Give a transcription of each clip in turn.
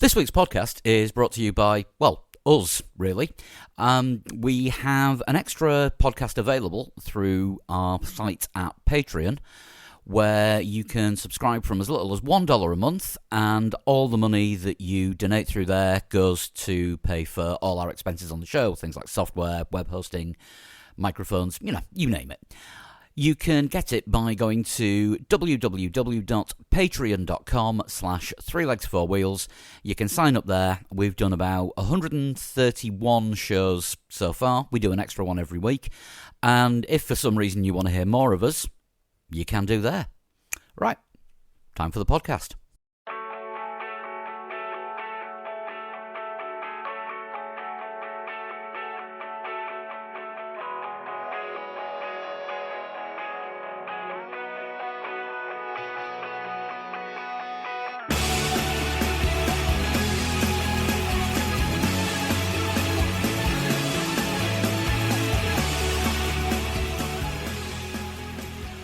This week's podcast is brought to you by, well, us, really. We have an extra podcast available through our site at Patreon, where you can subscribe from as little as $1 a month, and all the money that you donate through there goes to pay for all our expenses on the show, things like software, web hosting, microphones, you name it. You can get it by going to www.patreon.com/3legs4wheels. You can sign up there. We've done about 131 shows so far. We do an extra one every week. And if for some reason you want to hear more of us, you can do there. Right, time for the podcast.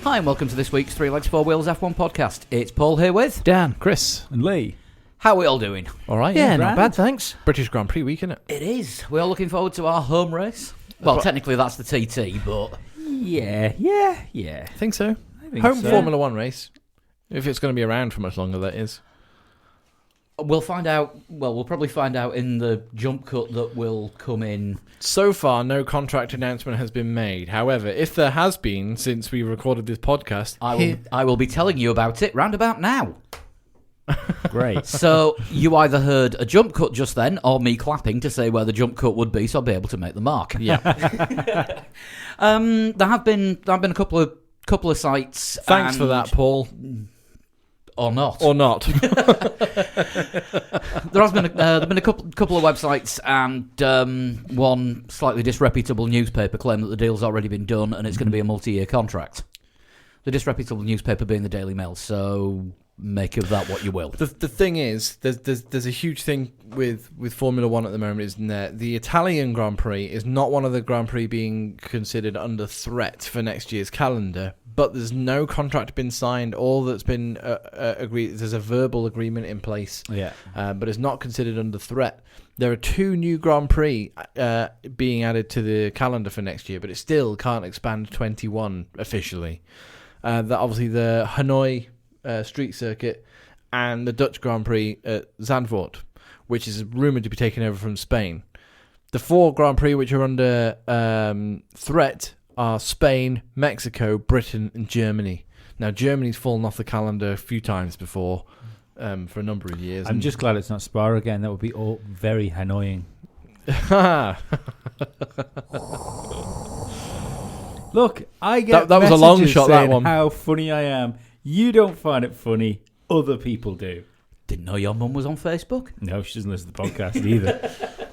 Hi and welcome to this week's Three Legs, Four Wheels F1 podcast. It's Paul here with Dan, Chris, and Lee. How are we all doing? All right, Yeah, grand. not bad, thanks. British Grand Prix week, isn't it? It is. We're all looking forward to our home race. Well, technically that's the TT, but Yeah. I think so. Home Formula One race. If it's going to be around for much longer, that is. we'll find out. Well, we'll probably find out in the jump cut that will come in. So far, no contract announcement has been made. However, if there has been since we recorded this podcast, I will be telling you about it round about now. Great. So you either heard a jump cut just then, or me clapping to say where the jump cut would be, so I'll be able to make the mark. yeah. There have been a couple of sites. Thanks for that, Paul. Or not. Or not. There has been a couple of websites and one slightly disreputable newspaper claim that the deal's already been done and it's going to be a multi-year contract. The disreputable newspaper being the Daily Mail. So make of that what you will. The thing is, there's a huge thing with Formula One at the moment, isn't there? The Italian Grand Prix is not one of the Grand Prix being considered under threat for next year's calendar, but there's no contract been signed. All that's been agreed, there's a verbal agreement in place, but it's not considered under threat. There are two new Grand Prix being added to the calendar for next year, but it still can't expand 21 officially. That obviously the Hanoi street circuit and the Dutch Grand Prix at Zandvoort, which is rumoured to be taken over from Spain. The four Grand Prix which are under threat are Spain, Mexico, Britain and Germany. Now Germany's fallen off the calendar a few times before for a number of years. I'm just glad it's not Spa again. That would be all very annoying. Look, I get that was a long shot, that saying one. How funny I am. You don't find it funny. Other people do. Didn't know your mum was on Facebook. No, she doesn't listen to the podcast either.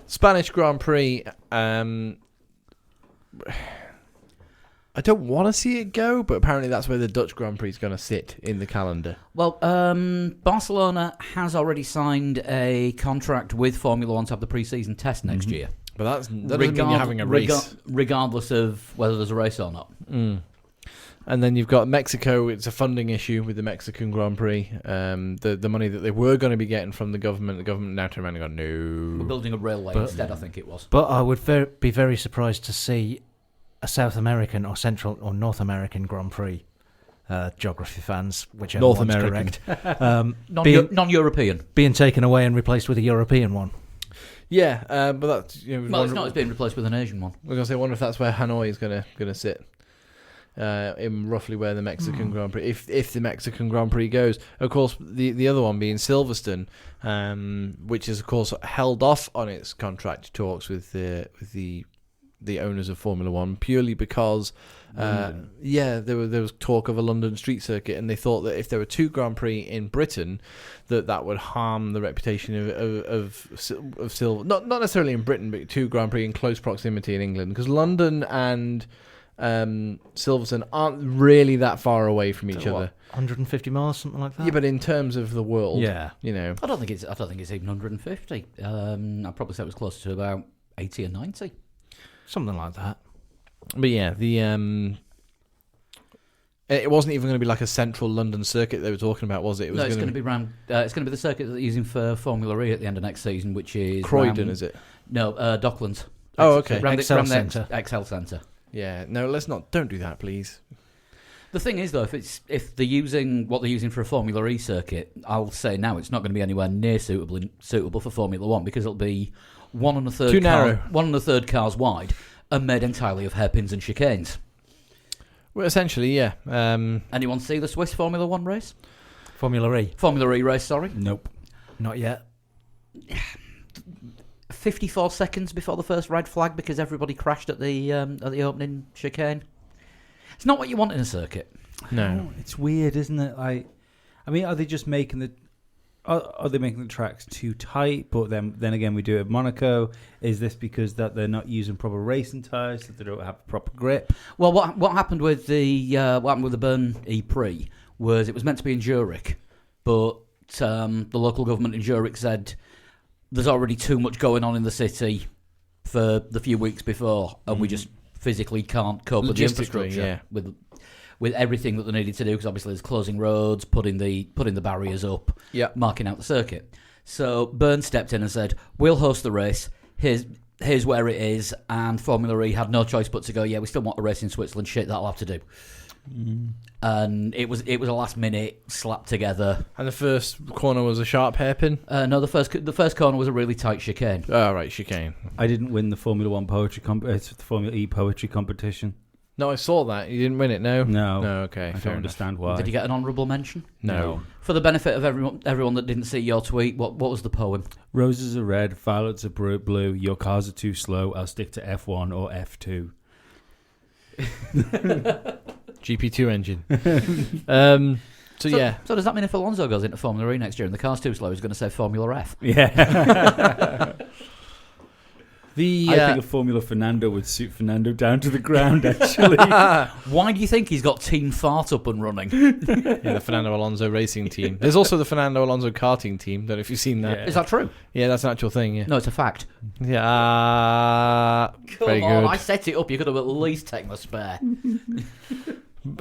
Spanish Grand Prix, I don't want to see it go, but apparently that's where the Dutch Grand Prix is going to sit in the calendar. Well, Barcelona has already signed a contract with Formula One to have the pre-season test next year. But that doesn't mean you're having a race. Regardless of whether there's a race or not. Mm. And then you've got Mexico. It's a funding issue with the Mexican Grand Prix. The money that they were going to be getting from the government now turned around and gone, no. We're building a railway instead, I think it was. But I would be very surprised to see a South American or Central or North American Grand Prix. Geography fans, whichever North one's American. correct, Non-European. being taken away and replaced with a European one. Yeah, but that's... Well, it's not. It's being replaced with an Asian one. I was going to say, I wonder if that's where Hanoi is going to sit. In roughly where the Mexican Grand Prix, if the Mexican Grand Prix goes. Of course, the other one being Silverstone, which is of course held off on its contract talks with the owners of Formula One purely because there was talk of a London street circuit, and they thought that if there were two Grand Prix in Britain, that would harm the reputation of Silver. Not necessarily in Britain, but two Grand Prix in close proximity in England, because London and Silverstone aren't really that far away from each other. 150 miles, something like that. Yeah, but in terms of the world, yeah, I don't think it's even 150. I'd probably say it was closer to about 80 or 90. something like that. But yeah, the It wasn't even going to be like a central London circuit they were talking about, was it? No, it's going to be round. It's going to be the circuit that they're using for Formula E at the end of next season, which is Croydon, is it? No, Docklands. Oh, okay. Round Excel the Centre. Excel Centre. Yeah. No, let's not. Don't do that, please. The thing is, though, if they're using what they're using for a Formula E circuit, I'll say now it's not going to be anywhere near suitable for Formula One, because it'll be 1 1/3 Too narrow. 1 1/3 cars wide and made entirely of hairpins and chicanes. Well, essentially, yeah. Anyone see the Swiss Formula One race? Formula E. Formula E race, sorry. Nope. Not yet. 54 seconds before the first red flag because everybody crashed at the opening chicane. It's not what you want in a circuit. No. It's weird, isn't it? Like, I mean, are they just making the... Are they making the tracks too tight? But then again, we do it at Monaco. Is this because that they're not using proper racing tyres, that they don't have proper grip? Well, what happened with the Bern E-Prix was it was meant to be in Zurich, but the local government in Zurich said there's already too much going on in the city for the few weeks before, and we just physically can't cope with the infrastructure, with everything that they needed to do, because obviously there's closing roads, putting the barriers up, marking out the circuit. So Bern stepped in and said, "We'll host the race. Here's where it is." And Formula E had no choice but to go, "Yeah, we still want a race in Switzerland. Shit, that'll have to do." And it was a last minute slap together. And the first corner was a sharp hairpin. No, the first corner was a really tight chicane. Oh, right, chicane. I didn't win the Formula One the Formula E poetry competition. No, I saw that. You didn't win it, no? No. No, okay. I fair don't enough. understand why. Did you get an honourable mention? No. For the benefit of everyone that didn't see your tweet, what was the poem? Roses are red, violets are blue. Your cars are too slow. I'll stick to F1 or F2. GP2 engine. So yeah. So does that mean if Alonso goes into Formula E next year and the car's too slow, he's going to say Formula F? Yeah. The I think a Formula Fernando would suit Fernando down to the ground, actually. Why do you think he's got Team Fart up and running? the Fernando Alonso racing team. There's also the Fernando Alonso karting team. Don't know if you've seen that. Yeah. Is that true? Yeah, that's an actual thing, yeah. No, it's a fact. Yeah. Come very on, good. I set it up. You could have at least taken the spare.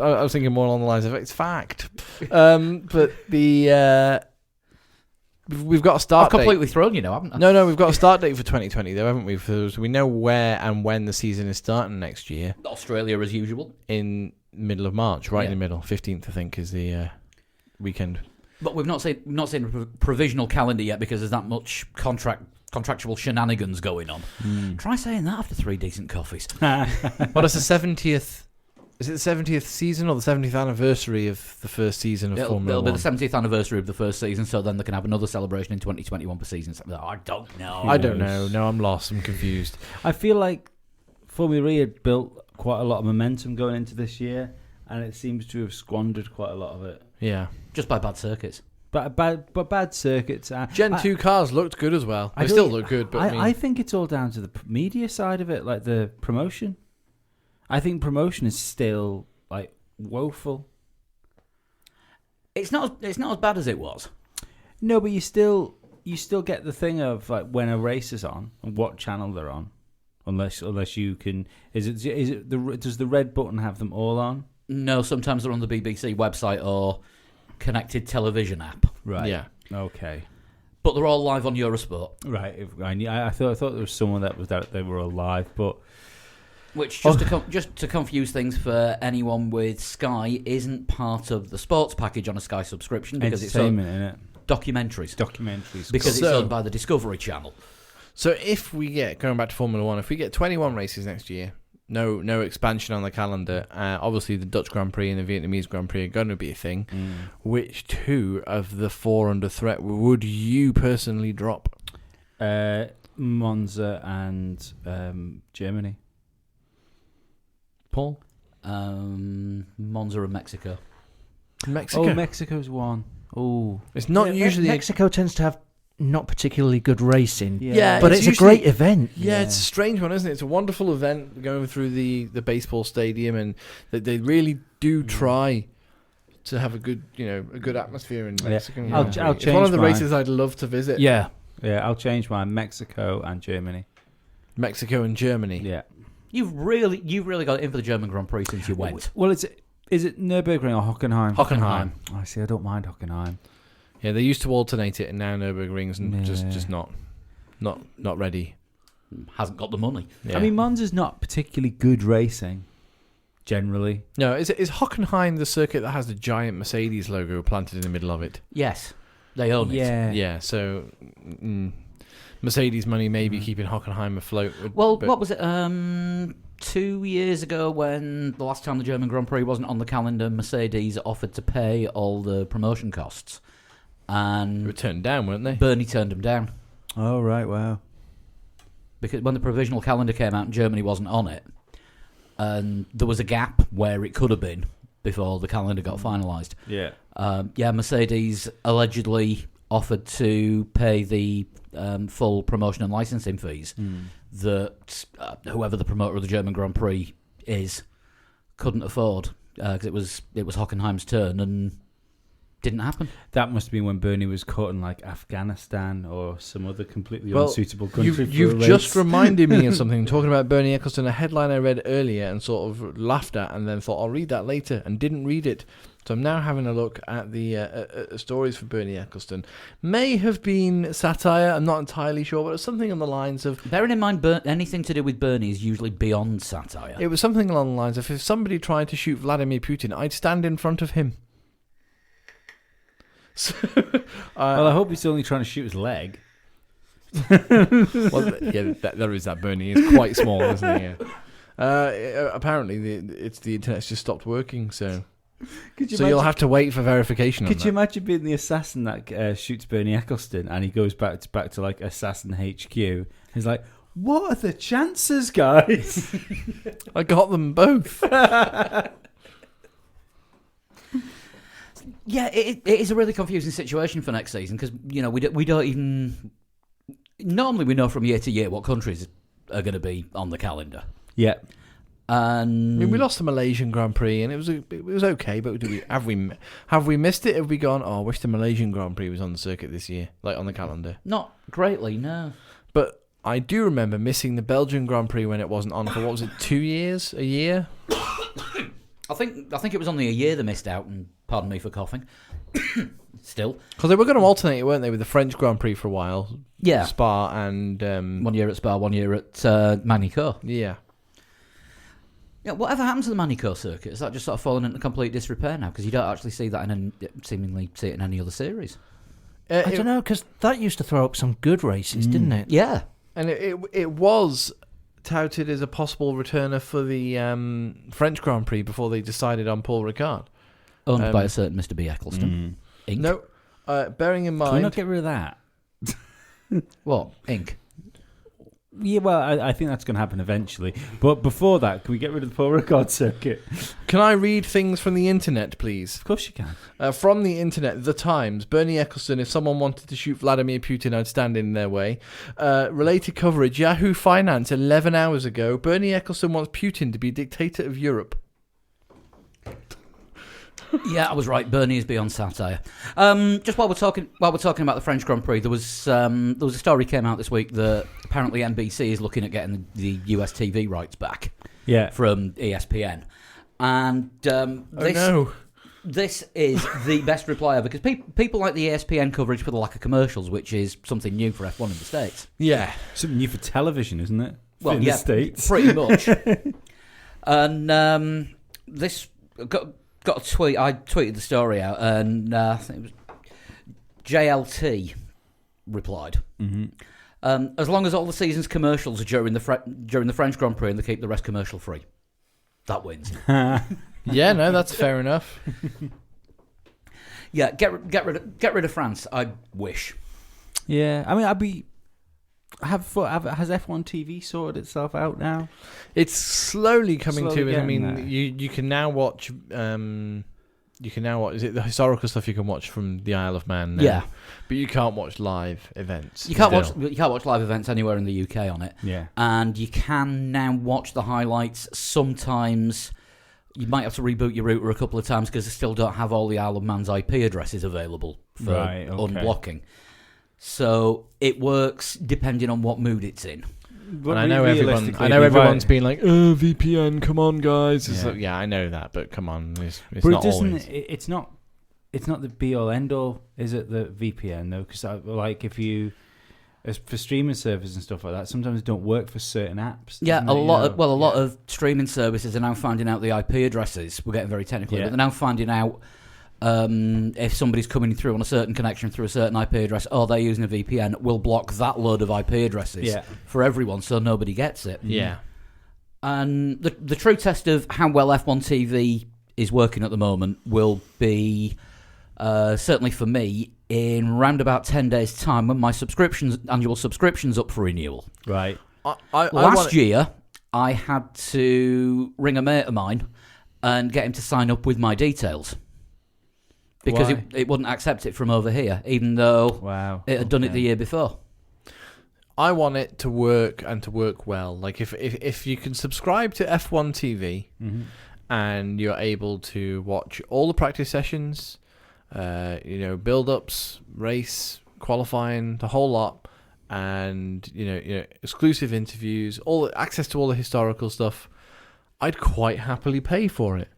I was thinking more along the lines of it's fact. But the we've got a start I've completely thrown you now, haven't I? date. No, we've got a start date for 2020 though, haven't we? So we know where and when the season is starting next year. Australia as usual. In middle of March, right in the middle. 15th, I think, is the weekend. But we've not seen a provisional calendar yet because there's that much contractual shenanigans going on. Try saying that after 3 decent coffees. What is the 70th? Is it the 70th season or the 70th anniversary of the first season of Formula It'll 1? be the 70th anniversary of the first season, so then they can have another celebration in 2021 for season. I don't know. I don't know. No, I'm lost. I'm confused. I feel like Formula E had built quite a lot of momentum going into this year, and it seems to have squandered quite a lot of it. Yeah. Just by bad circuits. But bad circuits. Gen 2 cars looked good as well. They still look good, but I think it's all down to the media side of it, like the promotion. I think promotion is still like woeful. It's not as bad as it was. No, but you still get the thing of like when a race is on and what channel they're on, unless you can. Does the red button have them all on? No, sometimes they're on the BBC website or connected television app. Right. Yeah. Okay. But they're all live on Eurosport. Right. I thought there was someone that was that they were all live, but. Which, just to confuse things for anyone with Sky, isn't part of the sports package on a Sky subscription because it's owned innit? documentaries. Because Because it's owned by the Discovery Channel. So if we get, going back to Formula 1, if we get 21 races next year, no expansion on the calendar, obviously the Dutch Grand Prix and the Vietnamese Grand Prix are going to be a thing. Which two of the four under threat would you personally drop? Monza and Germany. Paul? Monza and Mexico. Mexico. Oh, Mexico's one. Oh, It's not usually... Mexico tends to have not particularly good racing. Yeah, but it's a usually- great event. Yeah, it's a strange one, isn't it? It's a wonderful event going through the baseball stadium, and they really do try to have a good atmosphere in Mexico. I'll It's change one of the mine. races I'd love to visit. Yeah, I'll change mine. Mexico and Germany. Mexico and Germany. Yeah. You've really got it in for the German Grand Prix since you went. Well, it's Is it Nürburgring or Hockenheim? Hockenheim. Oh, I see. I don't mind Hockenheim. Yeah, they used to alternate it, and now Nürburgring's and Yeah. just not ready. Hasn't got the money. Yeah. I mean, Monza's not particularly good racing, generally. no, is Hockenheim the circuit that has the giant Mercedes logo planted in the middle of it? Yes, they own it. Yeah. Yeah, so Mercedes money may be keeping Hockenheim afloat. Well, but what was it? 2 years ago, when the last time the German Grand Prix wasn't on the calendar, Mercedes offered to pay all the promotion costs, they and were turned down, weren't they? Bernie turned them down Oh, right. Wow. because when the provisional calendar came out and Germany wasn't on it, and there was a gap where it could have been before the calendar got finalised. Yeah. Mercedes allegedly offered to pay the full promotion and licensing fees that whoever the promoter of the German Grand Prix is couldn't afford because it was Hockenheim's turn and didn't happen. That must have been when Bernie was caught in like Afghanistan or some other completely Well, unsuitable country. You've just reminded me of something. Talking about Bernie Ecclestone, a headline I read earlier and sort of laughed at, and then thought I'll read that later, and didn't read it. So I'm now having a look at the stories for Bernie Ecclestone. May have been satire. I'm not entirely sure, but it's something on the lines of. Bearing in mind, anything to do with Bernie is usually beyond satire. It was something along the lines of, if somebody tried to shoot Vladimir Putin, I'd stand in front of him. So, Well, I hope he's only trying to shoot his leg. well, yeah, there is that. Bernie is quite small, isn't he? Yeah. Apparently, the internet's just stopped working, so you'll have to wait for verification. Could you imagine being the assassin that shoots Bernie Ecclestone, and he goes back to like Assassin HQ? He's like, "What are the chances, guys?" I got them both. Yeah, it is a really confusing situation for next season because we don't even. Normally, we know from year to year what countries are going to be on the calendar. Yeah. And I mean, we lost the Malaysian Grand Prix, and it was okay. But have we missed it? Have we gone? Oh, I wish the Malaysian Grand Prix was on the circuit this year, like on the calendar. Not greatly, no. But I do remember missing the Belgian Grand Prix when it wasn't on for what was it, 2 years, a year? I think it was only a year they missed out, and pardon me for coughing. Still, Because they were going to alternate it, weren't they, with the French Grand Prix for a while? yeah. Spa and 1 year at Spa, 1 year at Manicourt. yeah. Yeah, whatever happened to the Manicourt circuit? Is that just sort of fallen into complete disrepair now? Because you don't actually see that seemingly see it in any other series. I don't know, because that used to throw up some good races, didn't it? Yeah. And it was touted as a possible returner for the French Grand Prix before they decided on Paul Ricard. Owned by a certain Mr. B. Ecclestone. Inc. No, bearing in Can we mind... not get rid of that? What? Inc. Yeah, well, I think that's going to happen eventually. But before that, can we get rid of the Paul Ricard circuit? Can I read things from the internet, please? Of course you can. From the internet, The Times, Bernie Ecclestone, if someone wanted to shoot Vladimir Putin, I'd stand in their way. Related coverage, Yahoo Finance, 11 hours ago, Bernie Ecclestone wants Putin to be dictator of Europe. Yeah, I was right. Bernie is beyond satire. Just while we're talking about the French Grand Prix, there was a story came out this week that apparently NBC is looking at getting the US TV rights back Yeah. from ESPN, and this is the best reply ever because people like the ESPN coverage for the lack of commercials, which is something new for F1 in the States. Yeah. Something new for television, isn't it? Well, in yeah, the States. pretty much. And this got a tweet. I tweeted the story out, and I think it was JLT replied. Mm-hmm. As long as all the season's commercials are during the French Grand Prix and they keep the rest commercial free, that wins. Yeah, no, that's fair enough. Yeah, get rid of France. I wish. Yeah, I mean, has F1 TV sorted itself out now? It's slowly coming Slowly to it. I getting mean, there. you can now watch. You can now watch. Is it the historical stuff you can watch from the Isle of Man? Now? Yeah, but you can't watch live events. you can't still. watch live events anywhere in the UK on it. Yeah. And you can now watch the highlights. Sometimes you might have to reboot your router a couple of times because they still don't have all the Isle of Man's IP addresses available for Right, okay. unblocking. So it works depending on what mood it's in. And I know everyone's been like, "Oh, VPN, come on, guys." It's like, I know that, but come on, it's but not always. It's not the be all end all, is it? The VPN though, because like if you as for streaming services and stuff like that, sometimes it don't work for certain apps. Yeah, a lot of streaming services are now finding out the IP addresses. We're getting very technical, but they're now finding out if somebody's coming through on a certain connection through a certain IP address, or they're using a VPN, will block that load of IP addresses for everyone, so nobody gets it. Yeah. And the true test of how well F1 TV is working at the moment will be, certainly for me, in round about 10 days' time when my annual subscription's up for renewal. Right. Last year, I had to ring a mate of mine and get him to sign up with my details. Because it wouldn't accept it from over here, even though it had done it the year before. I want it to work and to work well. Like if you can subscribe to F1 TV and you're able to watch all the practice sessions, build-ups, race, qualifying, the whole lot, and exclusive interviews, all access to all the historical stuff, I'd quite happily pay for it.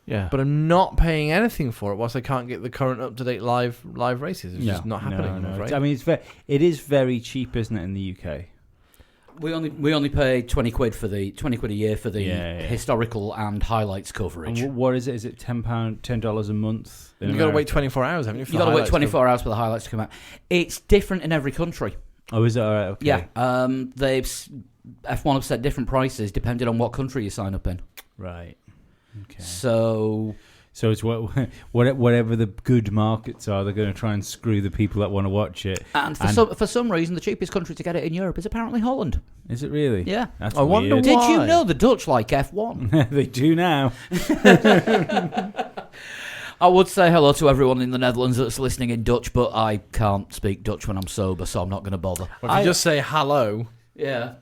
Yeah, but I'm not paying anything for it whilst I can't get the current up-to-date live races. It's just not happening. No. I mean, it is very cheap, isn't it, in the UK? We only pay £20 a year for the historical and highlights coverage. And what is it? Is it $10 a month? You've got to wait 24 hours, haven't you? You've got to wait 24 hours for the highlights to come out. It's different in every country. Oh, is it? All right, okay. Yeah. F1 have set different prices depending on what country you sign up in. Right. Okay. So it's whatever the good markets are, they're going to try and screw the people that want to watch it. And for some reason, the cheapest country to get it in Europe is apparently Holland. Is it really? Yeah. That's I wonder weird. why. Did you know the Dutch like F1? They do now. I would say hello to everyone in the Netherlands that's listening in Dutch, but I can't speak Dutch when I'm sober, so I'm not going to bother. Well, if you just say hello. Yeah.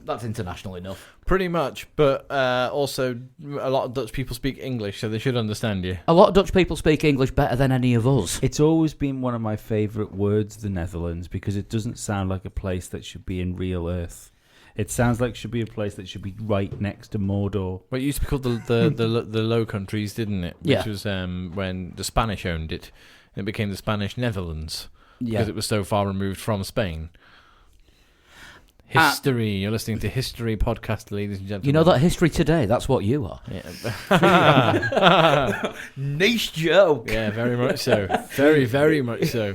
That's international enough. Pretty much, but also a lot of Dutch people speak English, so they should understand you. A lot of Dutch people speak English better than any of us. It's always been one of my favourite words, the Netherlands, because it doesn't sound like a place that should be in real Earth. It sounds like it should be a place that should be right next to Mordor. Well, it used to be called the Low Countries, didn't it? Yeah. Which was when the Spanish owned it. It became the Spanish Netherlands because it was so far removed from Spain. History. You're listening to History Podcast, ladies and gentlemen. You know that History Today? That's what you are. Yeah. Nice joke. Yeah, very much so. Very, very much so.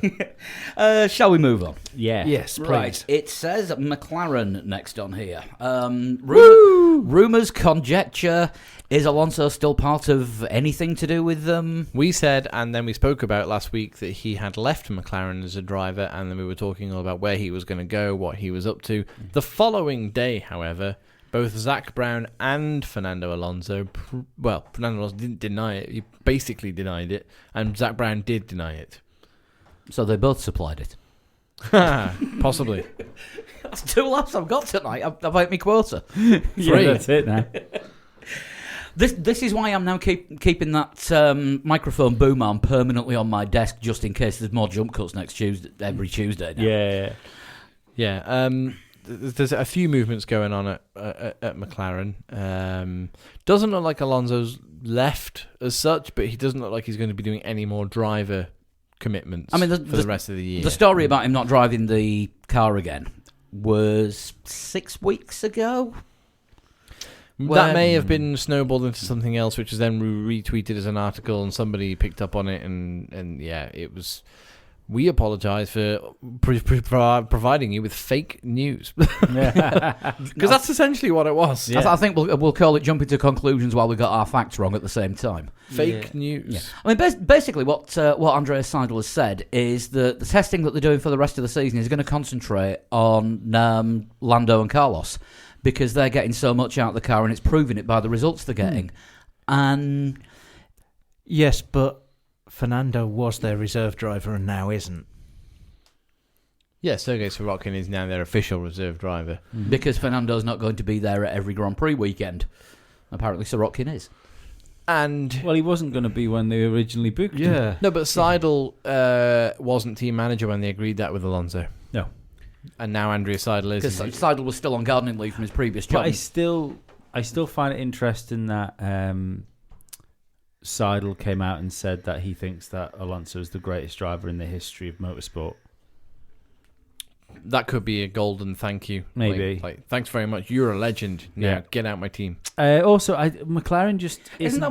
Shall we move on? Yeah. Yes, please. Right. It says McLaren next on here. Rumours, conjecture. Is Alonso still part of anything to do with them? We said, and then we spoke about last week, that he had left McLaren as a driver, and then we were talking all about where he was going to go, what he was up to. The following day, however, both Zach Brown and Fernando Alonso, Fernando Alonso didn't deny it, he basically denied it, and Zach Brown did deny it. So they both supplied it. Possibly. That's 2 laps I've got tonight. I've ate my quota. 3. Yeah, that's it now. This is why I'm now keeping that microphone boom arm permanently on my desk, just in case there's more jump cuts every Tuesday now. Yeah. There's a few movements going on at McLaren. Doesn't look like Alonso's left as such, but he doesn't look like he's going to be doing any more driver commitments for the rest of the year. The story about him not driving the car again was 6 weeks ago. That may have been snowballed into something else, which was then retweeted as an article, and somebody picked up on it, and yeah, it was. We apologise for providing you with fake news, because that's essentially what it was. Yeah. I think we'll call it jumping to conclusions while we got our facts wrong at the same time. Fake news. Yeah. I mean, basically, what Andreas Seidel has said is that the testing that they're doing for the rest of the season is going to concentrate on Lando and Carlos, because they're getting so much out of the car and it's proving it by the results they're getting. And yes, but Fernando was their reserve driver and now isn't. Yeah, Sergei Sorokin is now their official reserve driver. Because Fernando's not going to be there at every Grand Prix weekend. Apparently Sorokin is. And well, he wasn't going to be when they originally booked him. No, but Seidel wasn't team manager when they agreed that with Alonso. No. And now Andrea Seidel is. Because Seidel was still on gardening leave from his previous job. But I still find it interesting that Seidel came out and said that he thinks that Alonso is the greatest driver in the history of motorsport. That could be a golden thank you. Maybe. Like, thanks very much. You're a legend. Now, Yeah. get out my team. Also, McLaren just Isn't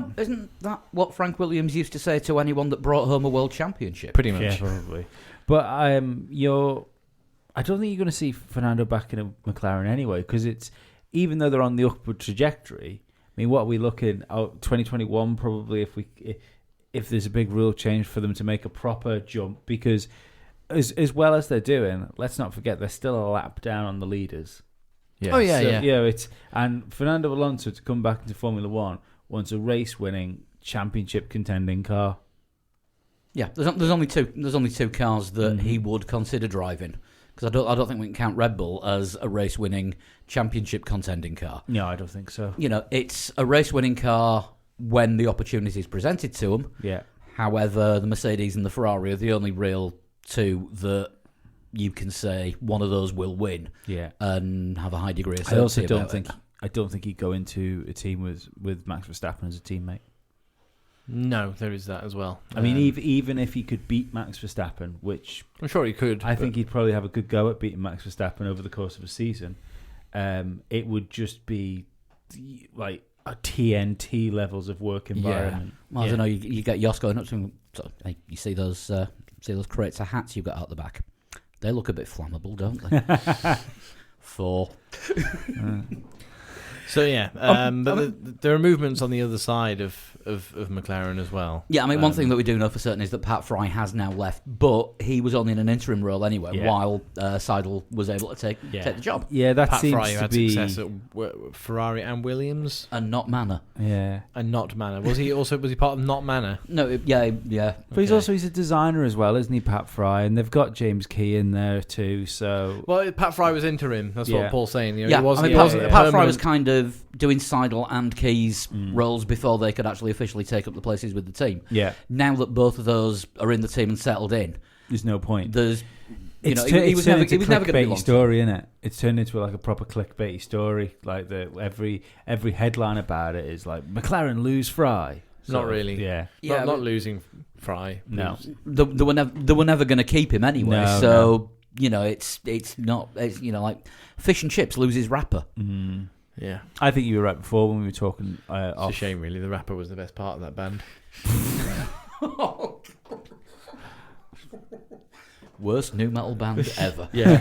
that what Frank Williams used to say to anyone that brought home a world championship? Pretty much. Yeah, probably. But I don't think you're going to see Fernando back in a McLaren anyway, because it's, even though they're on the upward trajectory, I mean, what are we looking at? 2021 probably, if there's a big rule change for them to make a proper jump, because as well as they're doing, let's not forget they're still a lap down on the leaders. Yeah. Oh, yeah, So, yeah. And Fernando Alonso to come back into Formula One wants a race-winning, championship contending car. Yeah, there's only two cars that he would consider driving, because I don't think we can count Red Bull as a race-winning, championship contending car. No, I don't think so. You know, it's a race-winning car when the opportunity is presented to them. Yeah. However, the Mercedes and the Ferrari are the only real two that you can say one of those will win. Yeah. And have a high degree of certainty. I also don't about think it. I don't think he'd go into a team with Max Verstappen as a teammate. No, there is that as well. I mean, even if he could beat Max Verstappen, which I'm sure he could. I think he'd probably have a good go at beating Max Verstappen over the course of a season, it would just be like a TNT levels of work environment. Well, I don't know. You get Jos going up to him. So, hey, you see those crates of hats you've got out the back? They look a bit flammable, don't they? 4. So yeah, but there are movements on the other side of McLaren as well. Yeah, I mean, one thing that we do know for certain is that Pat Fry has now left, but he was only in an interim role anyway, while Seidel was able to take the job. Yeah, that Pat seems Fry to had be success at Ferrari and Williams, And not Manor. yeah. and not Manor. Was he part of Not Manor? No, yeah. But he's a designer as well, isn't he, Pat Fry? And they've got James Key in there too. So Well, Pat Fry was interim. That's what Paul's saying. You know, Yeah, he wasn't, I mean, he wasn't a Pat Fry was permanent- kind of doing Seidel and Key's roles before they could actually officially take up the places with the team. yeah, Now that both of those are in the team and settled in, there's no point. there's he It's was never into going to be clickbaity long. story, isn't it? It's turned into like a proper clickbaity story. Like every headline about it is like McLaren lose Fry. Not really. Yeah. not losing Fry. No. They were never going to keep him anyway. No, so you know, it's like fish and chips loses rapper. Mm. Yeah. I think you were right before when we were talking It's off. a shame, really. The rapper was the best part of that band. Worst new metal band ever. Yeah.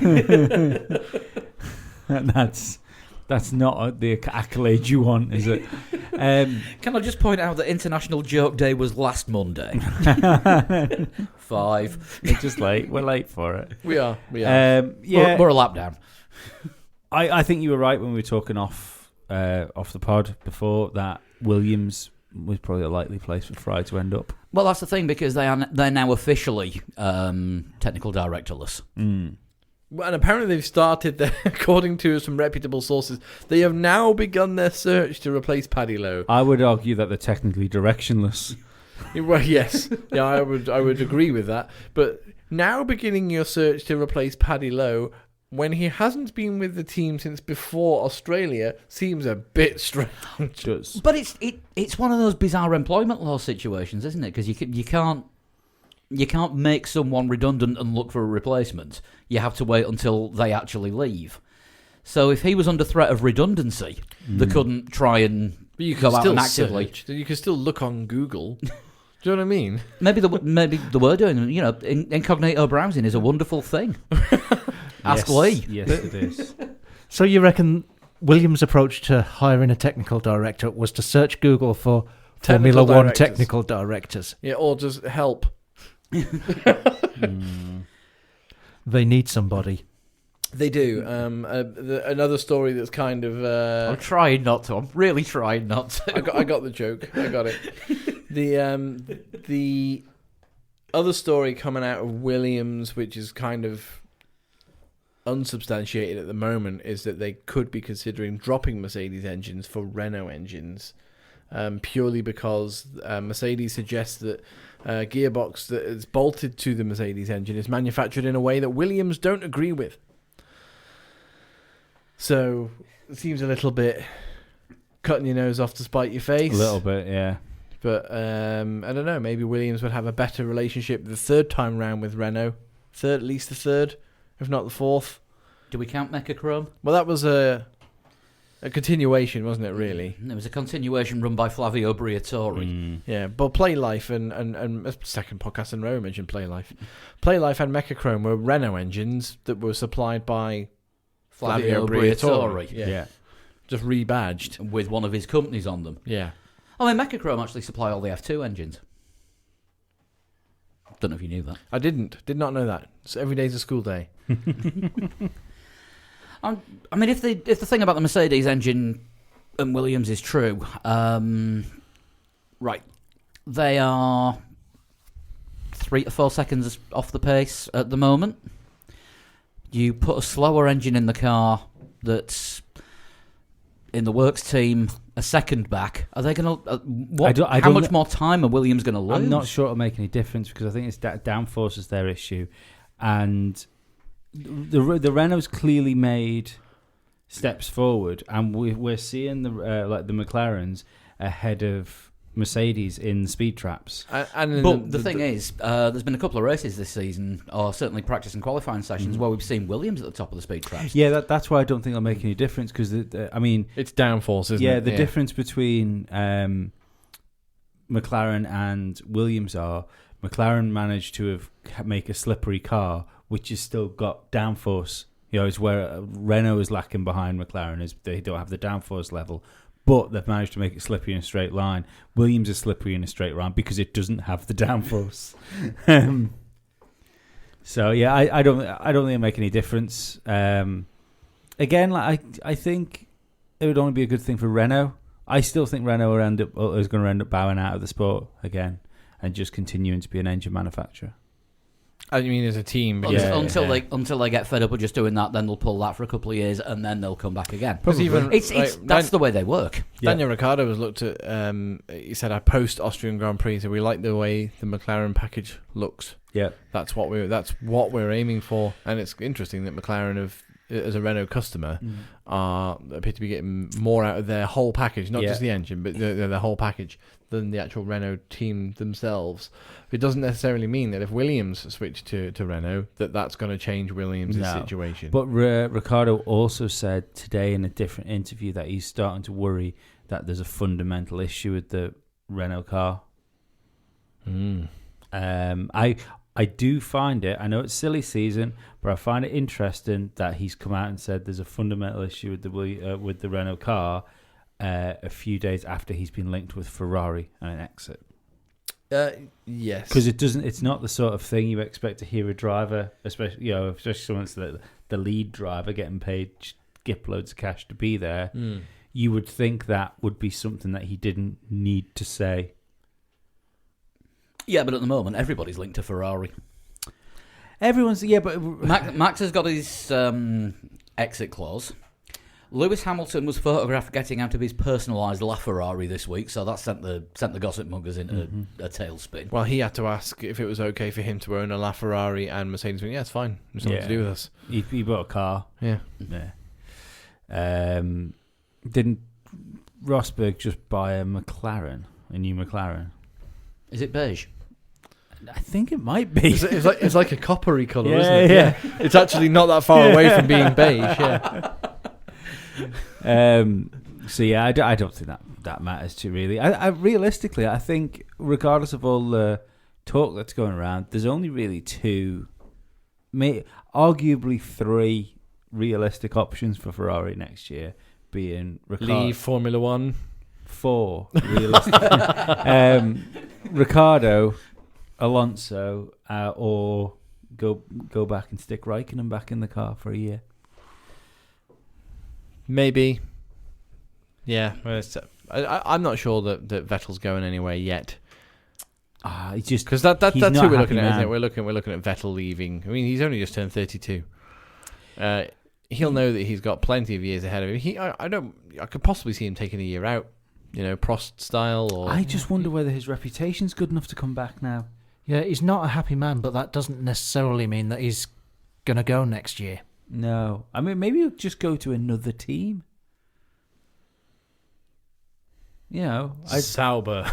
That's not the accolade you want, is it? Can I just point out that International Joke Day was last Monday? 5. It's just late. We're late for it. we are. Yeah. We're a lap down. I think you were right when we were talking off the pod before that Williams was probably a likely place for Fry to end up. Well, that's the thing, because they're now officially technical directorless. Well, and apparently they've started their, according to some reputable sources, they have now begun their search to replace Paddy Lowe. I would argue that they're technically directionless. Well, yes. Yeah, I would agree with that. But now beginning your search to replace Paddy Lowe when he hasn't been with the team since before Australia seems a bit strange. But it's one of those bizarre employment law situations, isn't it? Because you can't make someone redundant and look for a replacement. You have to wait until they actually leave. So if he was under threat of redundancy, they couldn't try and But you go can out still and actively. search. You can still look on Google. Do you know what I mean? Maybe they were doing. You know, incognito browsing is a wonderful thing. Ask Lee. Yes, it is. So you reckon Williams' approach to hiring a technical director was to search Google for Formula One directors. technical directors? Yeah, or just help. They need somebody. They do. Another story that's kind of. I'm trying not to. I'm really trying not to. I got the joke. I got it. The other story coming out of Williams, which is kind of unsubstantiated at the moment, is that they could be considering dropping Mercedes engines for Renault engines, purely because Mercedes suggests that gearbox that is bolted to the Mercedes engine is manufactured in a way that Williams don't agree with. So it seems a little bit cutting your nose off to spite your face. A little bit, yeah. But I don't know. Maybe Williams would have a better relationship the third time round with Renault. At least the third, if not the fourth. Do we count Mechachrome? Well, that was a continuation, wasn't it? Really. It was a continuation run by Flavio Briatore. Mm. Yeah, but Playlife and second podcast in a row I mentioned Playlife. Playlife and Mechachrome were Renault engines that were supplied by Flavio Briatore. Yeah. Just rebadged. With one of his companies on them. Yeah. I mean, Mechachrome actually supply all the F2 engines. Don't know if you knew that. I did not know that. So every day's a school day. I mean, if the thing about the Mercedes engine and Williams is true, right, they are 3 to 4 seconds off the pace at the moment. You put a slower engine in the car that's in the works team a second back. Are they going to? How much more time are Williams going to lose? I'm not sure it'll make any difference because I think it's downforce is their issue, and the Renault's clearly made steps forward, and we're seeing the McLarens ahead of Mercedes in speed traps. And the thing is, there's been a couple of races this season, or certainly practice and qualifying sessions, where we've seen Williams at the top of the speed traps. Yeah, that's why I don't think it'll make any difference because I mean, it's downforce, isn't it? Yeah, the difference between McLaren and Williams are McLaren managed to make a slippery car, which has still got downforce. You know, it's where Renault is lacking behind McLaren is they don't have the downforce level. But they've managed to make it slippery in a straight line. Williams is slippery in a straight line because it doesn't have the downforce. So yeah, I don't think it'll make any difference. Again, I think it would only be a good thing for Renault. I still think Renault is going to end up bowing out of the sport again and just continuing to be an engine manufacturer. I mean, as a team, but until they get fed up with just doing that, then they'll pull that for a couple of years, and then they'll come back again. That's the way they work. Daniel Ricciardo has looked at. He said, "I post Austrian Grand Prix, so we like the way the McLaren package looks. Yeah, that's what we're aiming for." And it's interesting that McLaren as a Renault customer, appear to be getting more out of their whole package, not just the engine, but their whole package, than the actual Renault team themselves. It doesn't necessarily mean that if Williams switch to Renault, that's going to change Williams' situation. But Ricciardo also said today in a different interview that he's starting to worry that there's a fundamental issue with the Renault car. I do find it, I know it's silly season, but I find it interesting that he's come out and said there's a fundamental issue with the Renault car a few days after he's been linked with Ferrari and an exit. Yes, because it's not the sort of thing you expect to hear a driver, especially someone's the lead driver getting paid skip loads of cash to be there. You would think that would be something that he didn't need to say. Yeah, but at the moment, everybody's linked to Ferrari. But Max has got his exit clause. Lewis Hamilton was photographed getting out of his personalised LaFerrari this week, so that sent the gossip mongers into a tailspin. Well, he had to ask if it was okay for him to own a LaFerrari, and Mercedes went, "Yeah, it's fine. There's nothing to do with us." He bought a car. Yeah. Didn't Rosberg just buy a new McLaren? Is it beige? I think it might be. It's like a coppery colour, isn't it? Yeah. It's actually not that far away from being beige. Yeah. I don't think that matters too really. I realistically, I think regardless of all the talk that's going around, there's only really arguably 3 realistic options for Ferrari next year, being leave Formula 1. 4 realistic. Ricciardo, Alonso, or go back and stick Raikkonen back in the car for a year. Maybe. Yeah. I'm not sure that Vettel's going anywhere yet. It's just because that's who we're looking at, isn't it? We're looking at Vettel leaving. I mean, he's only just turned 32. He'll know that he's got plenty of years ahead of him. I could possibly see him taking a year out. Prost style. Or I just wonder whether his reputation's good enough to come back now. Yeah, he's not a happy man, but that doesn't necessarily mean that he's going to go next year. No. I mean, maybe he'll just go to another team. You know, Sauber.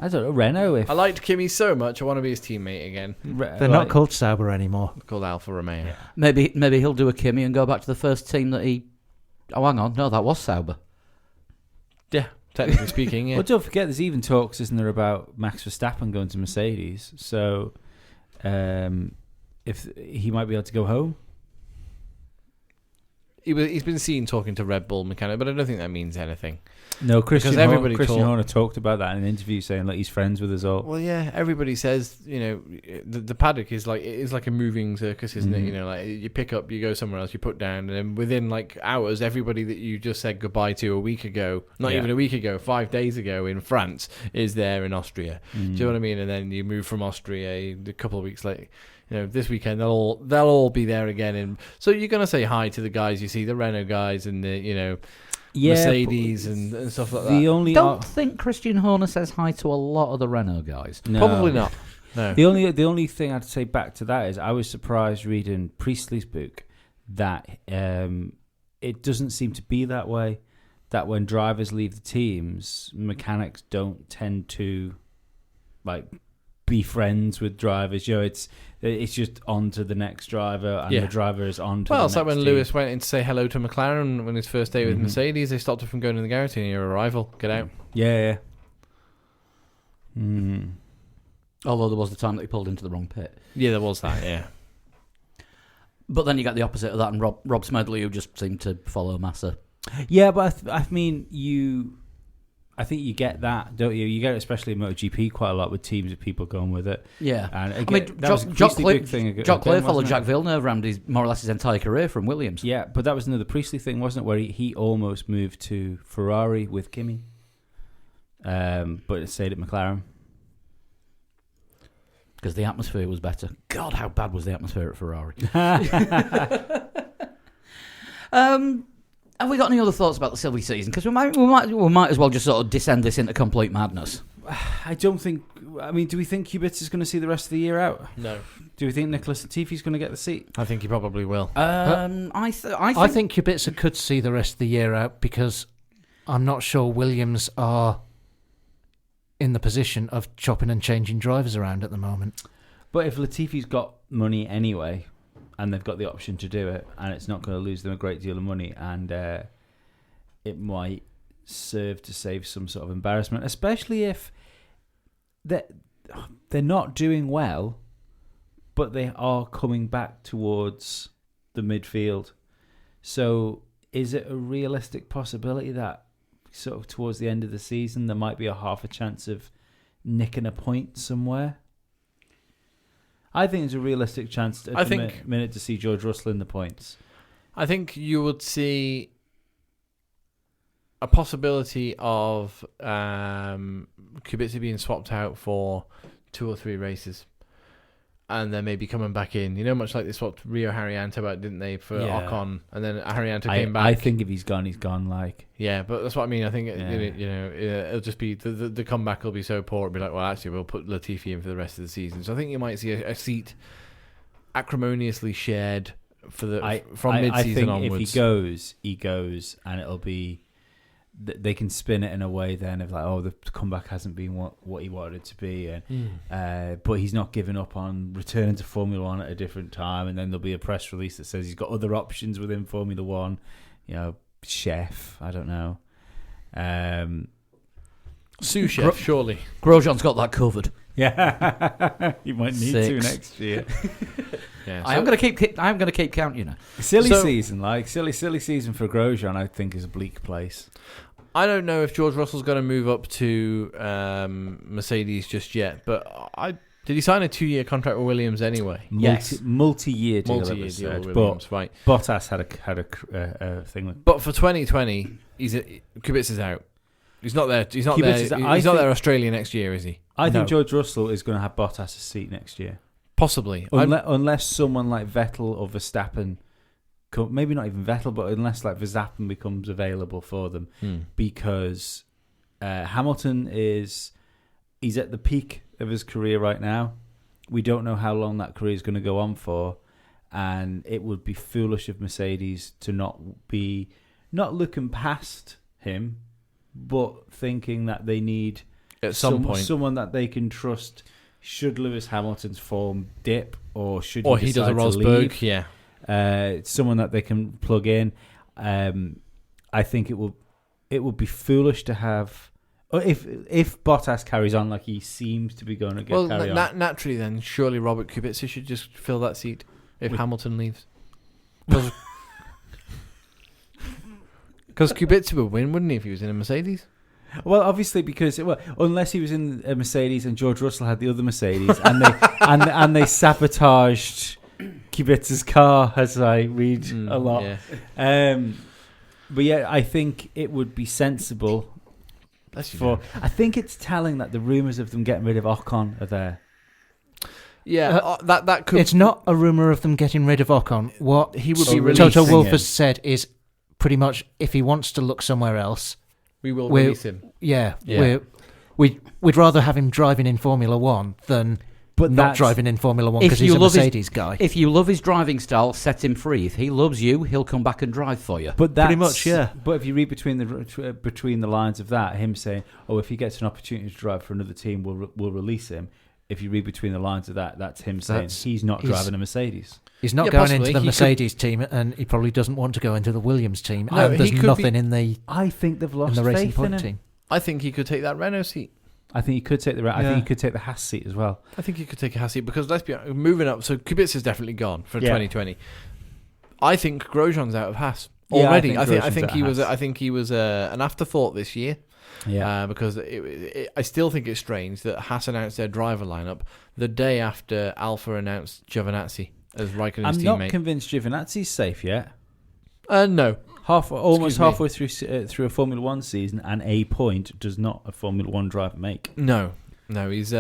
I don't know, Renault. If I liked Kimi so much, I want to be his teammate again. They're not called Sauber anymore. They're called Alfa Romeo. Yeah. Maybe he'll do a Kimi and go back to the first team that he... Oh, hang on. No, that was Sauber. Yeah, technically speaking, yeah. Well, don't forget, there's even talks, isn't there, about Max Verstappen going to Mercedes. So, if he might be able to go home. He's been seen talking to Red Bull mechanic, but I don't think that means anything. No, Christian everybody Horner talked about that in an interview, saying like he's friends with us all. Well, yeah, everybody says, you know, the paddock is like a moving circus, isn't it? You know, like you pick up, you go somewhere else, you put down, and then within like hours, everybody that you just said goodbye to a week ago, not even a week ago, 5 days ago in France, is there in Austria. Do you know what I mean? And then you move from Austria a couple of weeks later. You know, this weekend they'll all be there again, and so you're gonna say hi to the guys you see, the Renault guys, and the Mercedes and stuff like that. Don't think Christian Horner says hi to a lot of the Renault guys. No. Probably not. No. The only thing I'd say back to that is I was surprised reading Priestley's book that it doesn't seem to be that way. That when drivers leave the teams, mechanics don't tend to like be friends with drivers. You know, it's just on to the next driver, and the driver is on to the next it's like when team. Lewis went in to say hello to McLaren when his first day with Mercedes. They stopped him from going in the garage, and you're a rival. Get out. Yeah. Although there was the time that he pulled into the wrong pit. Yeah, there was that, yeah. But then you get the opposite of that, and Rob Smedley, who just seemed to follow Massa. Yeah, but I mean, I think you get that, don't you? You get it especially in MotoGP quite a lot with teams of people going with it. Yeah. And again, I mean, that was a Priestley big thing. Jock Clear followed wasn't it? Jack Villeneuve around more or less his entire career from Williams. Yeah, but that was another Priestley thing, wasn't it? Where he almost moved to Ferrari with Kimi, but it stayed at McLaren. Because the atmosphere was better. God, how bad was the atmosphere at Ferrari? Have we got any other thoughts about the silly season? Because we might as well just sort of descend this into complete madness. I don't think. I mean, do we think Kubica is going to see the rest of the year out? No. Do we think Nicholas Latifi's going to get the seat? I think he probably will. I think Kubica could see the rest of the year out because I'm not sure Williams are in the position of chopping and changing drivers around at the moment. But if Latifi's got money anyway, and they've got the option to do it, and it's not going to lose them a great deal of money, and it might serve to save some sort of embarrassment, especially if they're not doing well, but they are coming back towards the midfield. So is it a realistic possibility that sort of towards the end of the season there might be a half a chance of nicking a point somewhere? I think there's a realistic chance at the minute to see George Russell in the points. I think you would see a possibility of Kubica being swapped out for 2 or 3 races, and then maybe coming back in. You know, much like they swapped Rio Haryanto out, didn't they, for Ocon, and then Haryanto came back. I think if he's gone, like. Yeah, but that's what I mean. I think it'll just be the comeback will be so poor. It'll be like, well, actually, we'll put Latifi in for the rest of the season. So I think you might see a seat acrimoniously shared from mid-season I think onwards. If he goes, and it'll be they can spin it in a way then of like, oh, the comeback hasn't been what he wanted it to be, and but he's not giving up on returning to Formula One at a different time, and then there'll be a press release that says he's got other options within Formula One, you know, chef, I don't know, sous chef, surely. Grosjean's got that covered. Yeah, you might need to next year. Yeah, I am going to keep count. You know, silly season for Grosjean. I think is a bleak place. I don't know if George Russell's going to move up to Mercedes just yet, but did he sign a 2-year contract with Williams anyway? Yes, multi-year deal. Multi-year deal with Williams, but right? Bottas had a thing with. But for 2020, Kubica's out. He's not there. He's not there. He's not there. Australia next year, is he? I think George Russell is going to have Bottas' a seat next year. Possibly, unless someone like Vettel or Verstappen. Maybe not even Vettel, but unless like Verstappen becomes available for them, because Hamilton he's at the peak of his career right now. We don't know how long that career is going to go on for, and it would be foolish of Mercedes to not looking past him, but thinking that they need At some point. someone that they can trust. Should Lewis Hamilton's form dip, or should He does a Rosberg, yeah. someone that they can plug in. I think it would be foolish to have. If Bottas carries on like he seems to be going to carry on. Naturally, then surely Robert Kubica should just fill that seat if Hamilton leaves. Because Kubica would win, wouldn't he, if he was in a Mercedes? Well, obviously, because unless he was in a Mercedes and George Russell had the other Mercedes, and they and they sabotaged Kubica's car, as I read a lot. Yeah. But yeah, I think it would be sensible. I think it's telling that the rumours of them getting rid of Ocon are there. Yeah, that could. It's not a rumour of them getting rid of Ocon. What he would be Toto releasing Wolff him. has said is pretty much if he wants to look somewhere else, We will release him. Yeah. Yeah. We'd rather have him driving in Formula One than not driving in Formula One because he's a Mercedes guy. If you love his driving style, set him free. If he loves you, he'll come back and drive for you. But Pretty much, yeah. But if you read between the lines of that, him saying, "Oh, if he gets an opportunity to drive for another team, we'll release him." If you read between the lines of that, that's him saying he's not driving a Mercedes. He's not going into the Mercedes team, and he probably doesn't want to go into the Williams team. No, and there's nothing in the I think they've lost Racing faith Point in him. team. I think he could take that Renault seat. I think he could take I think he could take the Haas seat as well. I think he could take a Haas seat because let's be honest, moving up. So Kubica's definitely gone for 2020. I think Grosjean's out of Haas already. I think he was. I think he was an afterthought this year. Yeah, because I still think it's strange that Haas announced their driver lineup the day after Alfa announced Giovinazzi as Raikkonen's teammate. I'm not convinced Giovinazzi's safe yet. No. Almost halfway through a Formula One season, and a point does not a Formula One driver make. No, he's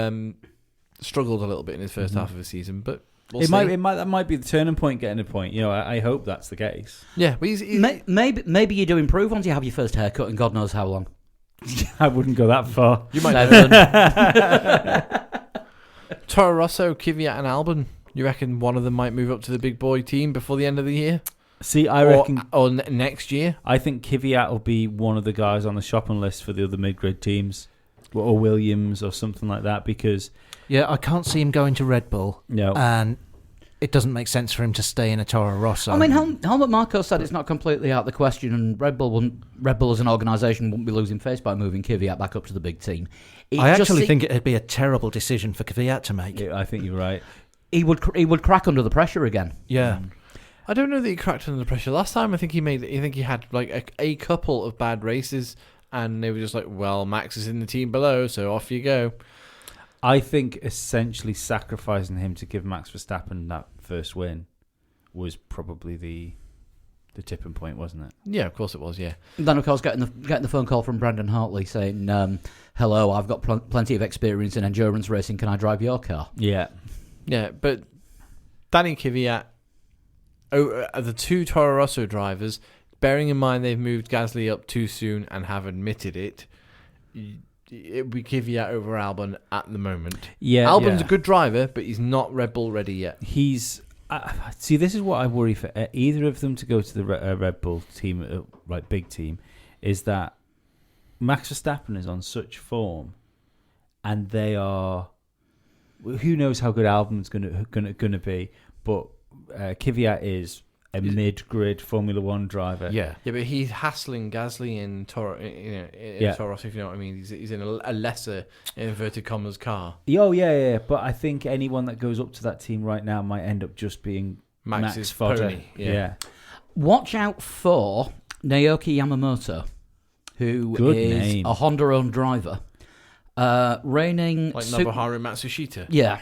struggled a little bit in his first half of the season, but we'll see. That might be the turning point, getting a point. You know, I hope that's the case. Yeah, but he's Maybe you do improve once you have your first haircut, and God knows how long. I wouldn't go that far. You might. Toro Rosso, Kvyat, and Albon. You reckon one of them might move up to the big boy team before the end of the year? See, I reckon, or next year. I think Kvyat will be one of the guys on the shopping list for the other mid-grade teams, or Williams or something like that. Because I can't see him going to Red Bull. No, and it doesn't make sense for him to stay in a Toro Rosso. I mean, Helmut Marko said it's not completely out of the question, and Red Bull as an organisation wouldn't be losing face by moving Kvyat back up to the big team. I actually think it'd be a terrible decision for Kvyat to make. I think you're right. He would crack under the pressure again. Yeah. I don't know that he cracked under the pressure. Last time, I think he had like a couple of bad races, and they were just like, well, Max is in the team below, so off you go. I think essentially sacrificing him to give Max Verstappen that first win was probably the tipping point, wasn't it? Yeah, of course it was. Yeah. And then, of course, getting the phone call from Brandon Hartley saying, "Hello, I've got plenty of experience in endurance racing. Can I drive your car?" Yeah, yeah. But Danny Kvyat, the two Toro Rosso drivers, bearing in mind they've moved Gasly up too soon and have admitted it, it would be Kvyat over Albon at the moment. Yeah, Albon's a good driver, but he's not Red Bull ready yet. He's see. This is what I worry for either of them to go to the Red Bull team, big team, is that Max Verstappen is on such form, and they are. Who knows how good Albon's gonna be, but Kvyat is a mid-grid Formula One driver. Yeah, but he's hassling Gasly in Toro, Toro Rosso, if you know what I mean. He's in a lesser, inverted commas, car. Oh, yeah. But I think anyone that goes up to that team right now might end up just being Max's fodder. pony. Yeah. Watch out for Naoki Yamamoto, who is a Honda-owned driver, reigning... Like Nobuharu Matsushita. Yeah.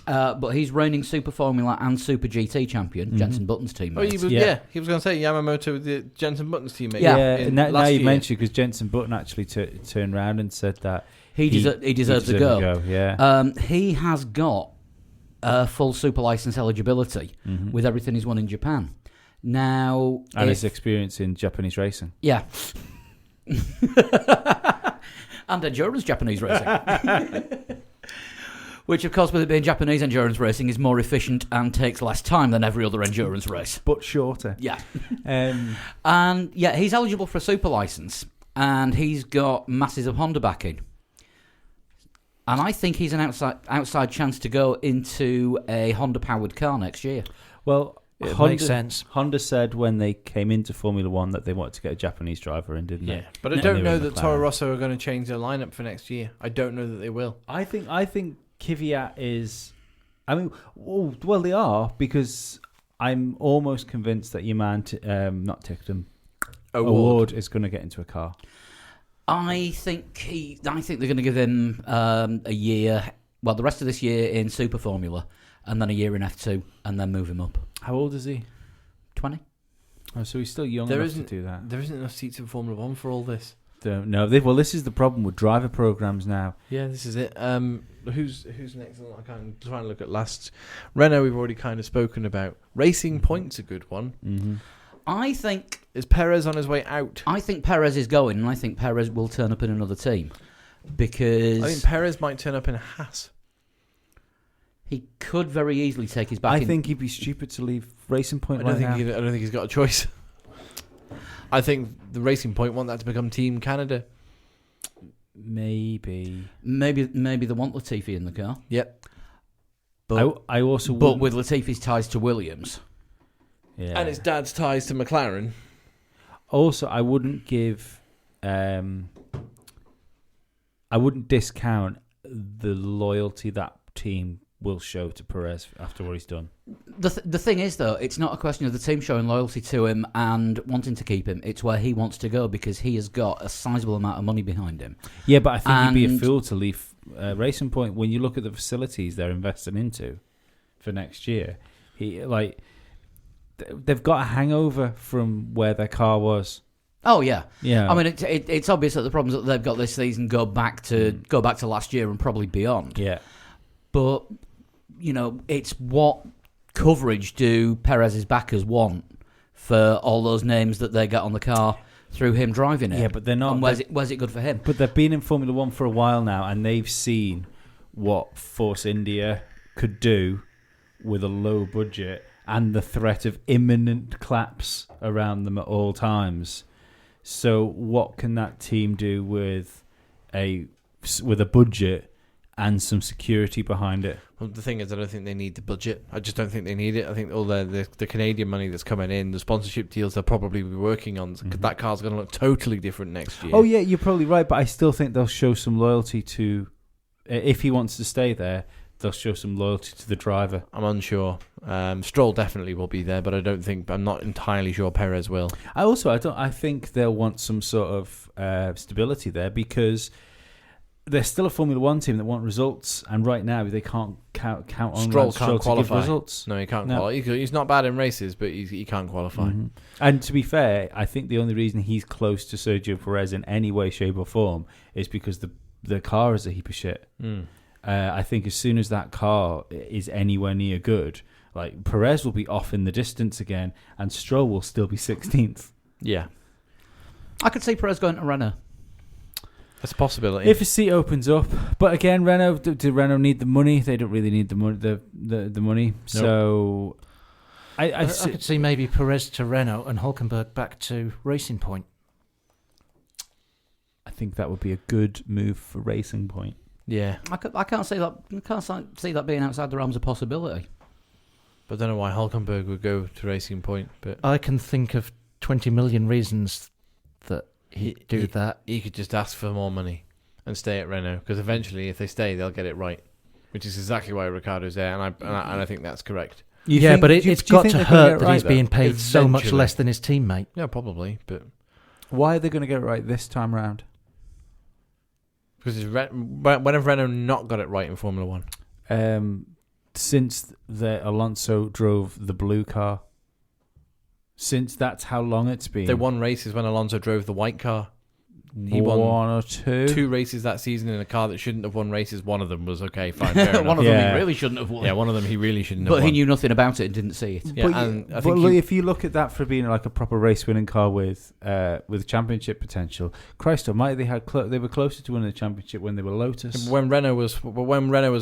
But he's reigning Super Formula and Super GT champion, Jenson Button's teammate. Oh, he was going to say Yamamoto, the Jenson Button's teammate. Yeah, now you mentioned, because Jenson Button actually turned around and said that he deserves a go. Yeah. He has got full Super license eligibility with everything he's won in Japan. Now, and his experience in Japanese racing. Yeah. And endurance Japanese racing. Which, of course, with it being Japanese endurance racing, is more efficient and takes less time than every other endurance race. But shorter. Yeah. Um, And, yeah, he's eligible for a super license, and he's got masses of Honda backing. And I think he's an outside chance to go into a Honda-powered car next year. well, It Honda, makes sense. Honda said when they came into Formula One that they wanted to get a Japanese driver in, didn't they? But I And don't they were know in that McLaren. Toro Rosso are going to change their lineup for next year. I don't know that they will. I think Kvyat is. I mean, well, they are, because I'm almost convinced that your man, not Tictum, Award is going to get into a car. I think they're going to give him a year, well, the rest of this year in Super Formula, and then a year in F2, and then move him up. How old is he? 20. Oh, so he's still young There enough to isn't- do that. There isn't enough seats in Formula One for all this. No, well, this is the problem with driver programs now. Yeah, this is it. Who's next? I'm trying to look at last. Renault, we've already kind of spoken about. Racing Point's a good one. Mm-hmm. I think Is Perez on his way out? Perez is going, and I think Perez will turn up in another team, because I think Perez might turn up in a Haas. he could very easily take his back. I think he'd be stupid to leave Racing Point I don't right think now. I don't think he's got a choice. I think the Racing Point want that to become Team Canada. Maybe. maybe they want Latifi in the car, Yep. but I also but wouldn't- with Latifi's ties to Williams. yeah. And his dad's ties to McLaren. Also, I wouldn't give. I wouldn't discount the loyalty that team will show to Perez after what he's done. The thing is, though, it's not a question of the team showing loyalty to him and wanting to keep him. It's where he wants to go, because he has got a sizable amount of money behind him. Yeah, but I think he'd be a And- fool to leave Racing Point when you look at the facilities they're investing into for next year. They've got a hangover from where their car was. Oh yeah, Yeah, I mean it's obvious that the problems that they've got this season go back to last year and probably beyond. yeah. But you know, it's what coverage do Perez's backers want for all those names that they get on the car through him driving it? Yeah, but they're not. And where's it good for him? But they've been in Formula One for a while now, and they've seen what Force India could do with a low budget and the threat of imminent claps around them at all times. So, what can that team do with a budget and some security behind it? Well, the thing is, I don't think they need the budget. I just don't think they need it. I think all the Canadian money that's coming in, the sponsorship deals they'll probably be working on, that car's going to look totally different next year. Oh yeah, you're probably right, but I still think they'll show some loyalty to. If he wants to stay there, they'll show some loyalty to the driver. I'm unsure. Stroll definitely will be there, but I'm not entirely sure Perez will. I think they'll want some sort of stability there, because they're still a Formula One team that want results, and right now they can't count on Stroll Lance can't to give qualify. results. No, he can't No. qualify. He's not bad in races, but he can't qualify. Mhm. And to be fair, I think the only reason he's close to Sergio Perez in any way, shape, or form is because the car is a heap of shit. Mm. I think as soon as that car is anywhere near good, like Perez will be off in the distance again, and Stroll will still be 16th. Yeah, I could see Perez going to Renault. that's a possibility. If a seat opens up, but again, Renault, do Renault need the money? They don't really need the money. The money. So, I could see maybe Perez to Renault and Hülkenberg back to Racing Point. I think that would be a good move for Racing Point. Yeah, I can't see that. See that being outside the realms of possibility. but I don't know why Hülkenberg would go to Racing Point. But I can think of 20 million reasons that he'd do that. he could just ask for more money and stay at Renault, because eventually, if they stay, they'll get it right, which is exactly why Ricciardo's there, and I think that's correct. But it's got to hurt that he's being paid so much Eventually. less than his teammate. Yeah, probably, but Why are they going to get it right this time round? because when have Renault not got it right in Formula One? Since Alonso drove the blue car. Since that's how long it's been. They won races when Alonso drove the white car. He won one or two. 2 races that season in a car that shouldn't have won races. One of them was okay, fine, fair enough. One of them Yeah. he really shouldn't have won. Yeah, one of them he really shouldn't have But won. he knew nothing about it and didn't see it. Yeah, but and I but think look, he- if you look at that for being like a proper race-winning car with championship potential, Christ Almighty, they were closer to winning the championship when they were Lotus. when Renault was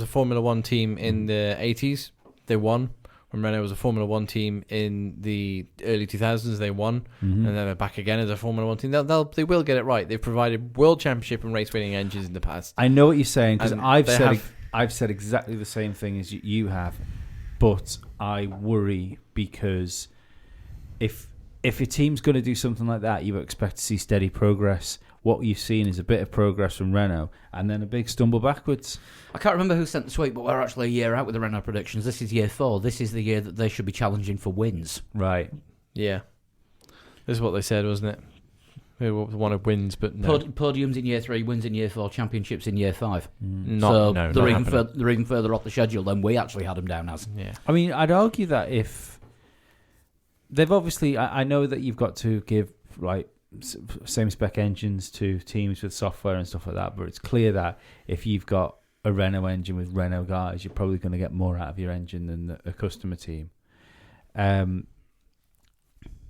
a Formula One team in the 80s, they won. When Renault was a Formula One team in the early 2000s, they won, Mhm. and then they're back again as a Formula One team. They will get it right. They've provided world championship and race winning engines in the past. I know what you're saying because And I've they said have- I've said exactly the same thing as you have, but I worry because if a team's going to do something like that, you expect to see steady progress. What you've seen is a bit of progress from Renault and then a big stumble backwards. I can't remember who sent the tweet, but we're actually a year out with the Renault predictions. This is year 4. This is the year that they should be challenging for wins. Right. Yeah, this is what they said, wasn't it? They wanted wins, but no, Podiums in year 3, wins in year 4, championships in year 5. no, they're not even happening. they're even further off the schedule than we actually had them down as. Yeah, I mean, I'd argue that if they've obviously, I know that you've got to give like same spec engines to teams with software and stuff like that, but it's clear that if you've got a Renault engine with Renault guys, you're probably going to get more out of your engine than a customer team.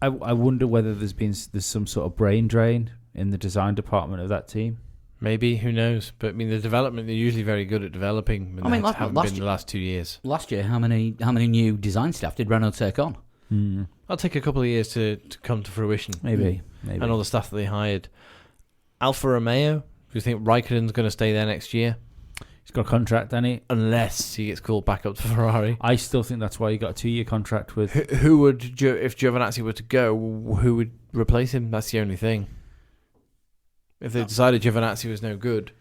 I wonder whether there's some sort of brain drain in the design department of that team. maybe, who knows? But I mean, the development, they're usually very good at developing. I mean, haven't been the last 2 years. Last year, how many new design staff did Renault take on? I'll take a couple of years to come to fruition. Maybe. And all the stuff that they hired. Alfa Romeo, do you think Raikkonen's going to stay there next year? He's got a contract, hasn't he? Unless he gets called back up to Ferrari. I still think that's why he got a 2-year contract with. Who would, if Giovinazzi were to go, who would replace him? That's the only thing. If they decided Giovinazzi was no good.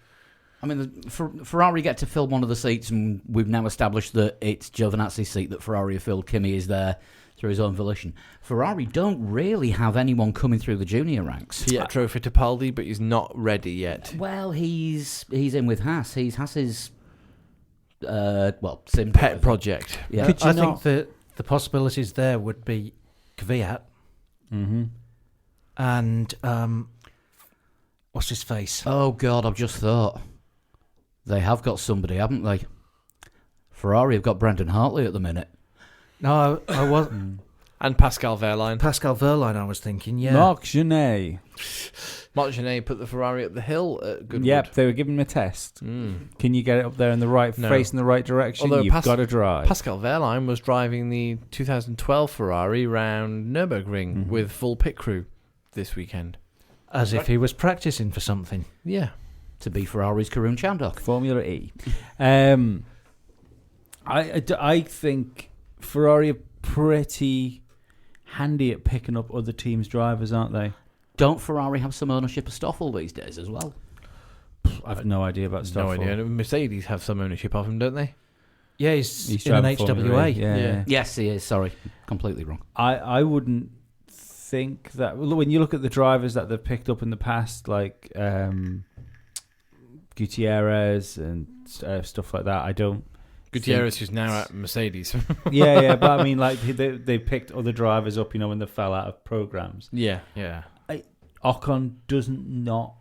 I mean, Ferrari get to fill one of the seats, and we've now established that it's Giovinazzi's seat that Ferrari have filled. Kimi is there through his own volition. Ferrari don't really have anyone coming through the junior ranks. Pietro Fittipaldi, but he's not ready yet. Well, he's in with Haas. He's Haas's sim Pet project. Yeah. Could you I not- think the possibilities there would be Kvyat Mm-hmm. and what's his face? Oh God, I've just thought they have got somebody, haven't they? Ferrari have got Brendan Hartley at the minute. No, I was And Pascal Wehrlein. Pascal Wehrlein. I was thinking, yeah. Marc Genet. Marc Genet put the Ferrari up the hill at Goodwood. Yep, they were giving him a test. Mm. Can you get it up there in the right, No. facing the right direction? Although You've got to drive. Pascal Wehrlein was driving the 2012 Ferrari round Nürburgring Mhm. with full pit crew this weekend. As if he was practicing for something. Yeah. To be Ferrari's Karun Chandhok. Formula E. I think Ferrari are pretty handy at picking up other teams' drivers, aren't they? Don't Ferrari have some ownership of Stoffel these days as well? I've no idea about stuff. No idea. Mercedes have some ownership of him, don't they? Yeah, he's in an driving Formula HWA. E. Yeah. Yeah. Yes, he is. Sorry, completely wrong. I wouldn't think that when you look at the drivers that they've picked up in the past, like Gutierrez and stuff like that, I don't. Gutierrez, who's now at Mercedes. Yeah, but I mean, like they picked other drivers up, when they fell out of programs. Yeah, yeah. Ocon doesn't not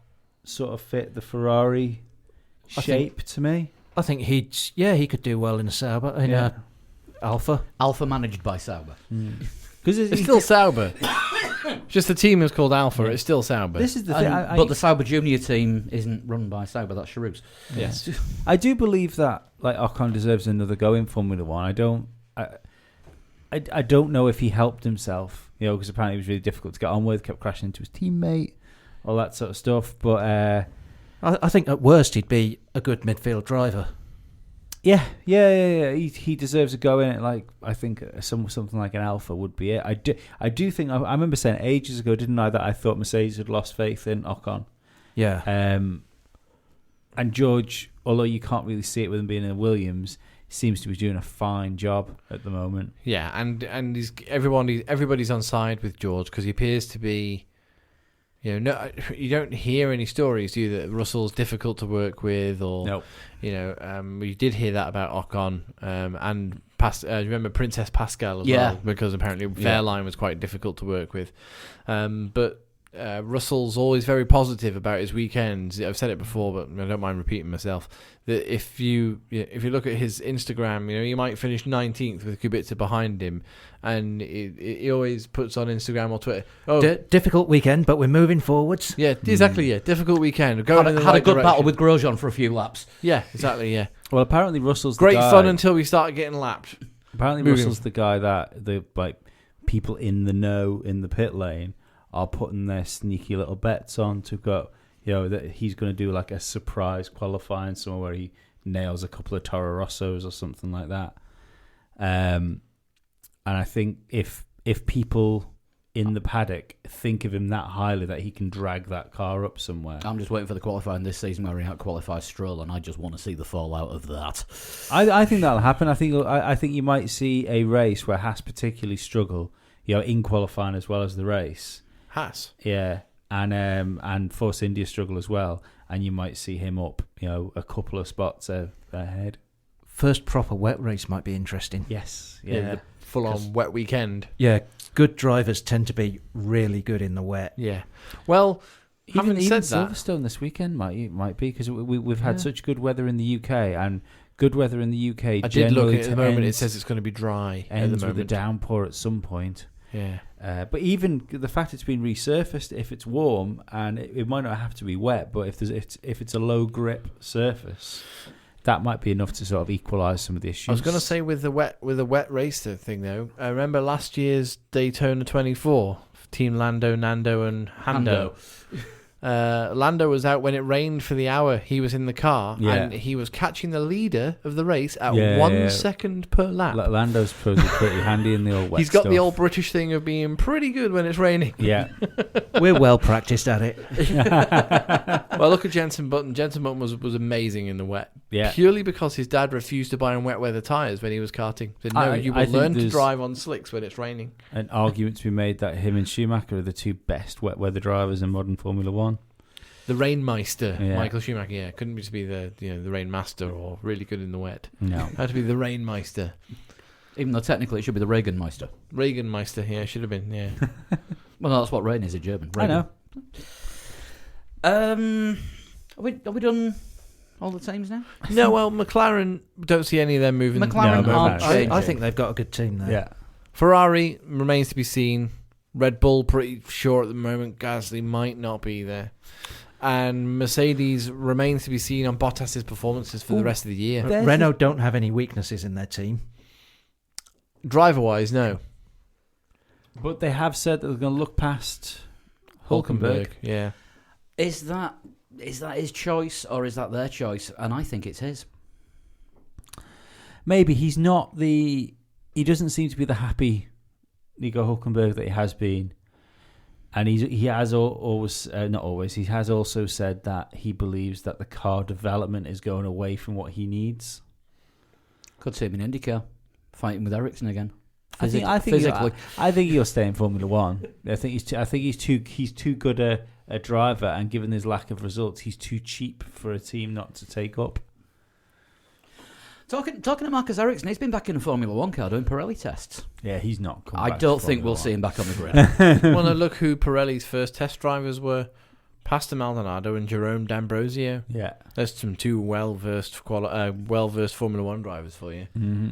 sort of fit the Ferrari shape to me. I think he could do well in a Sauber, in a Alpha. Alpha managed by Sauber. Because It's still Sauber. Just the team is called Alpha. It's still Sauber. this is the thing. But the Sauber Junior team isn't run by Sauber. That's Cherub's. yes. I do believe that Ocon deserves another go in Formula One. I don't know if he helped himself, because apparently it was really difficult to get on with, kept crashing into his teammate, all that sort of stuff. But I think at worst he'd be a good midfield driver. yeah. He deserves a go in it. Like I think something like an Alpha would be it. I do think I remember saying ages ago, didn't I, that I thought Mercedes had lost faith in Ocon. Yeah. And George, although you can't really see it with him being in Williams, seems to be doing a fine job at the moment. Yeah, and everybody's on side with George because he appears to be, you don't hear any stories, do you, that Russell's difficult to work with, or Nope. We did hear that about Ocon, and remember Princess Pascal as Yeah. well, because apparently Fairline was quite difficult to work with, but Russell's always very positive about his weekends. I've said it before, but I don't mind repeating myself. That if you look at his Instagram, he might finish 19th with Kubica behind him, and he always puts on Instagram or Twitter. Difficult weekend, but we're moving forwards. Yeah, exactly. Yeah, difficult weekend. Going in the Had a right good direction. battle with Grosjean for a few laps. Yeah, exactly. Yeah, Well, apparently Russell's great the guy, fun until we start getting lapped. Apparently Moving. Russell's the guy that the people in the know in the pit lane are putting their sneaky little bets on to go. That he's going to do like a surprise qualifying somewhere where he nails a couple of Toro Rossos or something like that. And I think if people in the paddock think of him that highly that he can drag that car up somewhere. I'm just waiting for the qualifying this season where he out-qualifies Stroll, and I just want to see the fallout of that. I think that'll happen. I think you might see a race where Haas particularly struggle, in qualifying as well as the race. Haas. Yeah, and Force India struggle as well, and you might see him up, a couple of spots ahead. First proper wet race might be interesting. Yes, Yeah, the full-on wet weekend. Yeah, good drivers tend to be really good in the wet. Yeah. Well, Even said that, Silverstone this weekend might be because we've had such good weather in the UK, and good weather in the UK. I did look at the moment. It ends, says it's going to be dry at the ends with a moment. downpour at some point. Yeah. But even the fact it's been resurfaced, if it's warm, and it might not have to be wet, but if it's a low grip surface, that might be enough to sort of equalise some of the issues. I was going to say with the wet race thing though. I remember last year's Daytona 24, Team Lando, Nando, and Hando. Lando was out when it rained for the hour. He was in the car, and he was catching the leader of the race at 1 second per lap. Lando's supposed to be pretty handy in the old wet He's got stuff. the old British thing of being pretty good when it's raining. Yeah. We're well practiced at it. Well, look at Jenson Button. Jenson Button was amazing in the wet. Yeah. Purely because his dad refused to buy him wet weather tyres when he was karting. Said, no, you I will think learn to there's drive on slicks when it's raining. An argument to be made that him and Schumacher are the two best wet weather drivers in modern Formula One. The Rainmeister, Yeah. Michael Schumacher. Couldn't just be the Rainmaster or really good in the wet. No. Had to be the Rainmeister. Even though technically it should be the Reaganmeister. Reaganmeister, yeah, should have been, yeah. Well, no, that's what rain is in German. I know. Are we done all the teams now? No, well, McLaren, don't see any of them moving. McLaren No, aren't no. changing. I think they've got a good team there. Yeah. Ferrari remains to be seen. Red Bull, pretty sure at the moment. Gasly might not be there. And Mercedes remains to be seen on Bottas's performances for the rest of the year. There's Renault don't have any weaknesses in their team. Driver-wise, no. But they have said that they're going to look past Hülkenberg. Yeah. Is that his choice or is that their choice? And I think it's his. Maybe he's not he doesn't seem to be the happy Nico Hülkenberg that he has been. And he has always, not always, he has also said that he believes that the car development is going away from what he needs. Could see him in IndyCar, fighting with Ericsson again. I think he'll stay in Formula One. I think he's too good a driver, and given his lack of results, he's too cheap for a team not to take up. Talking to Marcus Ericsson, he's been back in a Formula One car doing Pirelli tests. Yeah, he's not. I don't think we'll see him back on the grid. Want to look who Pirelli's first test drivers were? Pastor Maldonado and Jerome D'Ambrosio. Yeah, There's some two well-versed Formula One drivers for you. mm-hmm.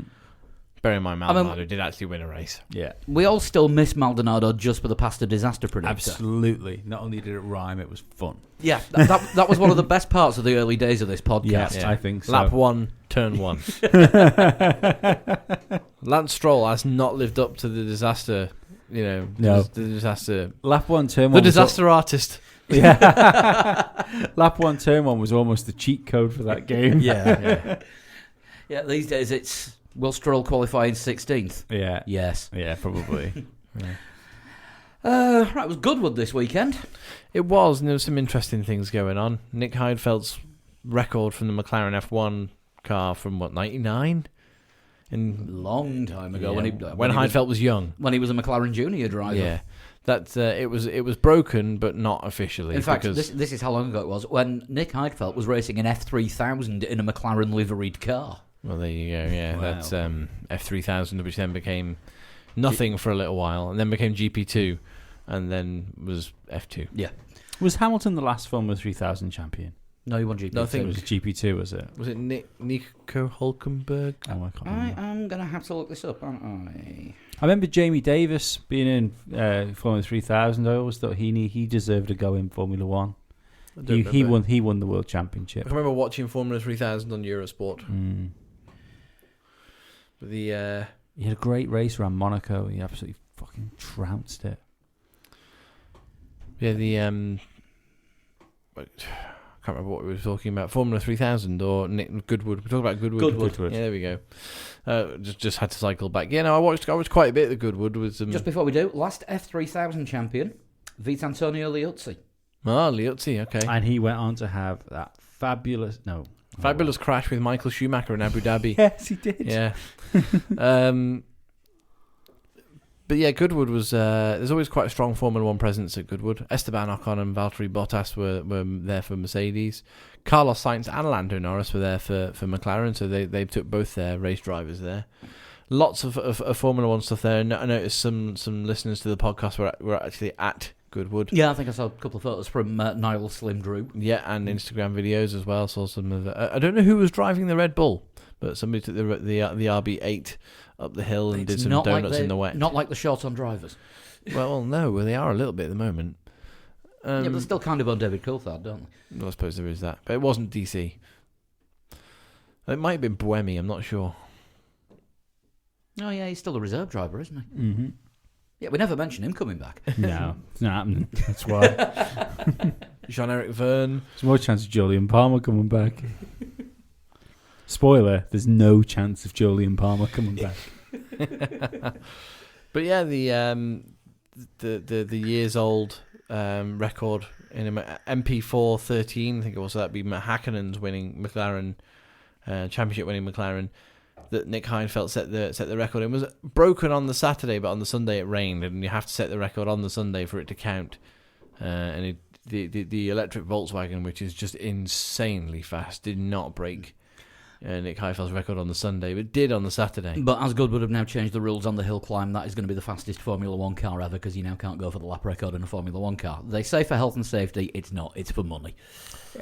Bear in mind, Maldonado did actually win a race. Yeah, We all still miss Maldonado just for the Pastor disaster predictor. absolutely. Not only did it rhyme, it was fun. Yeah, that was one of the best parts of the early days of this podcast. Yeah. I think so. Lap 1, turn 1. Lance Stroll has not lived up to the disaster, No. the disaster. Lap 1, turn 1. The disaster artist. Yeah. Lap 1, turn 1 was almost the cheat code for that game. Yeah. Yeah, these days it's will Stroll qualify in 16th? Yeah. Yes. Yeah, probably. Right, it was Goodwood this weekend. It was, and there was some interesting things going on. Nick Heidfeldt's record from the McLaren F1 car from, 99? Long time ago when when Heidfeldt was young. when he was a McLaren Junior driver. Yeah. That it was broken, but not officially. In fact, because this is how long ago it was when Nick Heidfeldt was racing an F3000 in a McLaren liveried car. well, there you go. Yeah, Wow. that's F3000, which then became nothing for a little while, and then became GP2, and then was F2. Was Hamilton the last Formula 3000 champion? No, he won GP2. No, I think It was GP2, was it? Was it Nico Hulkenberg? Oh, I can't I remember. am going to have to look this up, aren't I? I remember Jamie Davis being in Formula 3000. I always thought he deserved to go in Formula 1. I don't He remember. won the world I championship. can remember watching Formula 3000 on Eurosport. Mm. The He had a great race around Monaco. He absolutely fucking trounced it. I can't remember what we were talking about. Formula 3000 or Nick Goodwood. We're talking about Goodwood. Goodwood. Yeah, there we go. Just had to cycle back. Yeah, no, I watched quite a bit of the Goodwood with some. Just before we do, last F3000 champion, Vitantonio Liuzzi. Liuzzi, okay. And he went on to have that fabulous Crash with Michael Schumacher in Abu Dhabi. Yes, he did. Yeah. But yeah, Goodwood was. There's always quite a strong Formula 1 presence at Goodwood. Esteban Ocon and Valtteri Bottas were there for Mercedes. Carlos Sainz and Lando Norris were there for McLaren, so they took both their race drivers there. Lots of Formula 1 stuff there. And I noticed some listeners to the podcast were actually at Goodwood. Yeah, I think I saw a couple of photos from Niall Slim Drew. Yeah, and Instagram videos as well. Saw some of the, I don't know who was driving the Red Bull, but somebody took the RB8 up the hill and did some donuts in the wet. Not like the short on drivers. Well, no, they are a little bit at the moment. Yeah, but they're still kind of on David Coulthard, don't they? Well, I suppose there is that. But it wasn't DC. It might have been Buemi, I'm not sure. Oh, yeah, he's still a reserve driver, isn't he? Mm-hmm. Yeah, we never mentioned him coming back. No, it's not happening. That's why. Jean-Eric Verne. There's more chance of Jolyon Palmer coming back. Spoiler, there's no chance of Jolyon Palmer coming back. But yeah, the years old record in MP4 13, I think it was, so that'd be Häkkänen's winning McLaren championship winning McLaren, that Nick Heidfeld set the record. It was broken on the Saturday, but on the Sunday it rained, and you have to set the record on the Sunday for it to count. And the electric Volkswagen, which is just insanely fast, did not break Nick Heifeld's record on the Sunday, but did on the Saturday. But as Goodwood have now changed the rules on the hill climb, that is going to be the fastest Formula 1 car ever, because you now can't go for the lap record in a Formula 1 car. They say for health and safety, it's not. It's for money.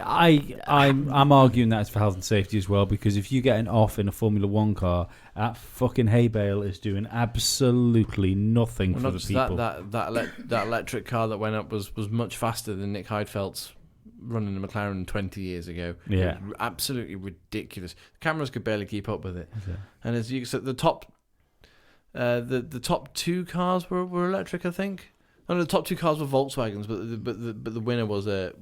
I'm arguing that it's for health and safety as well, because if you get an off in a Formula 1 car, that fucking hay bale is doing absolutely nothing for the people. That electric car that went up was much faster than Nick Heidfeld's running a McLaren 20 years ago. Yeah. It was absolutely ridiculous. The cameras could barely keep up with it. Okay. And as you said, the top two cars were electric, I think. No, the top two cars were Volkswagens, but the winner was an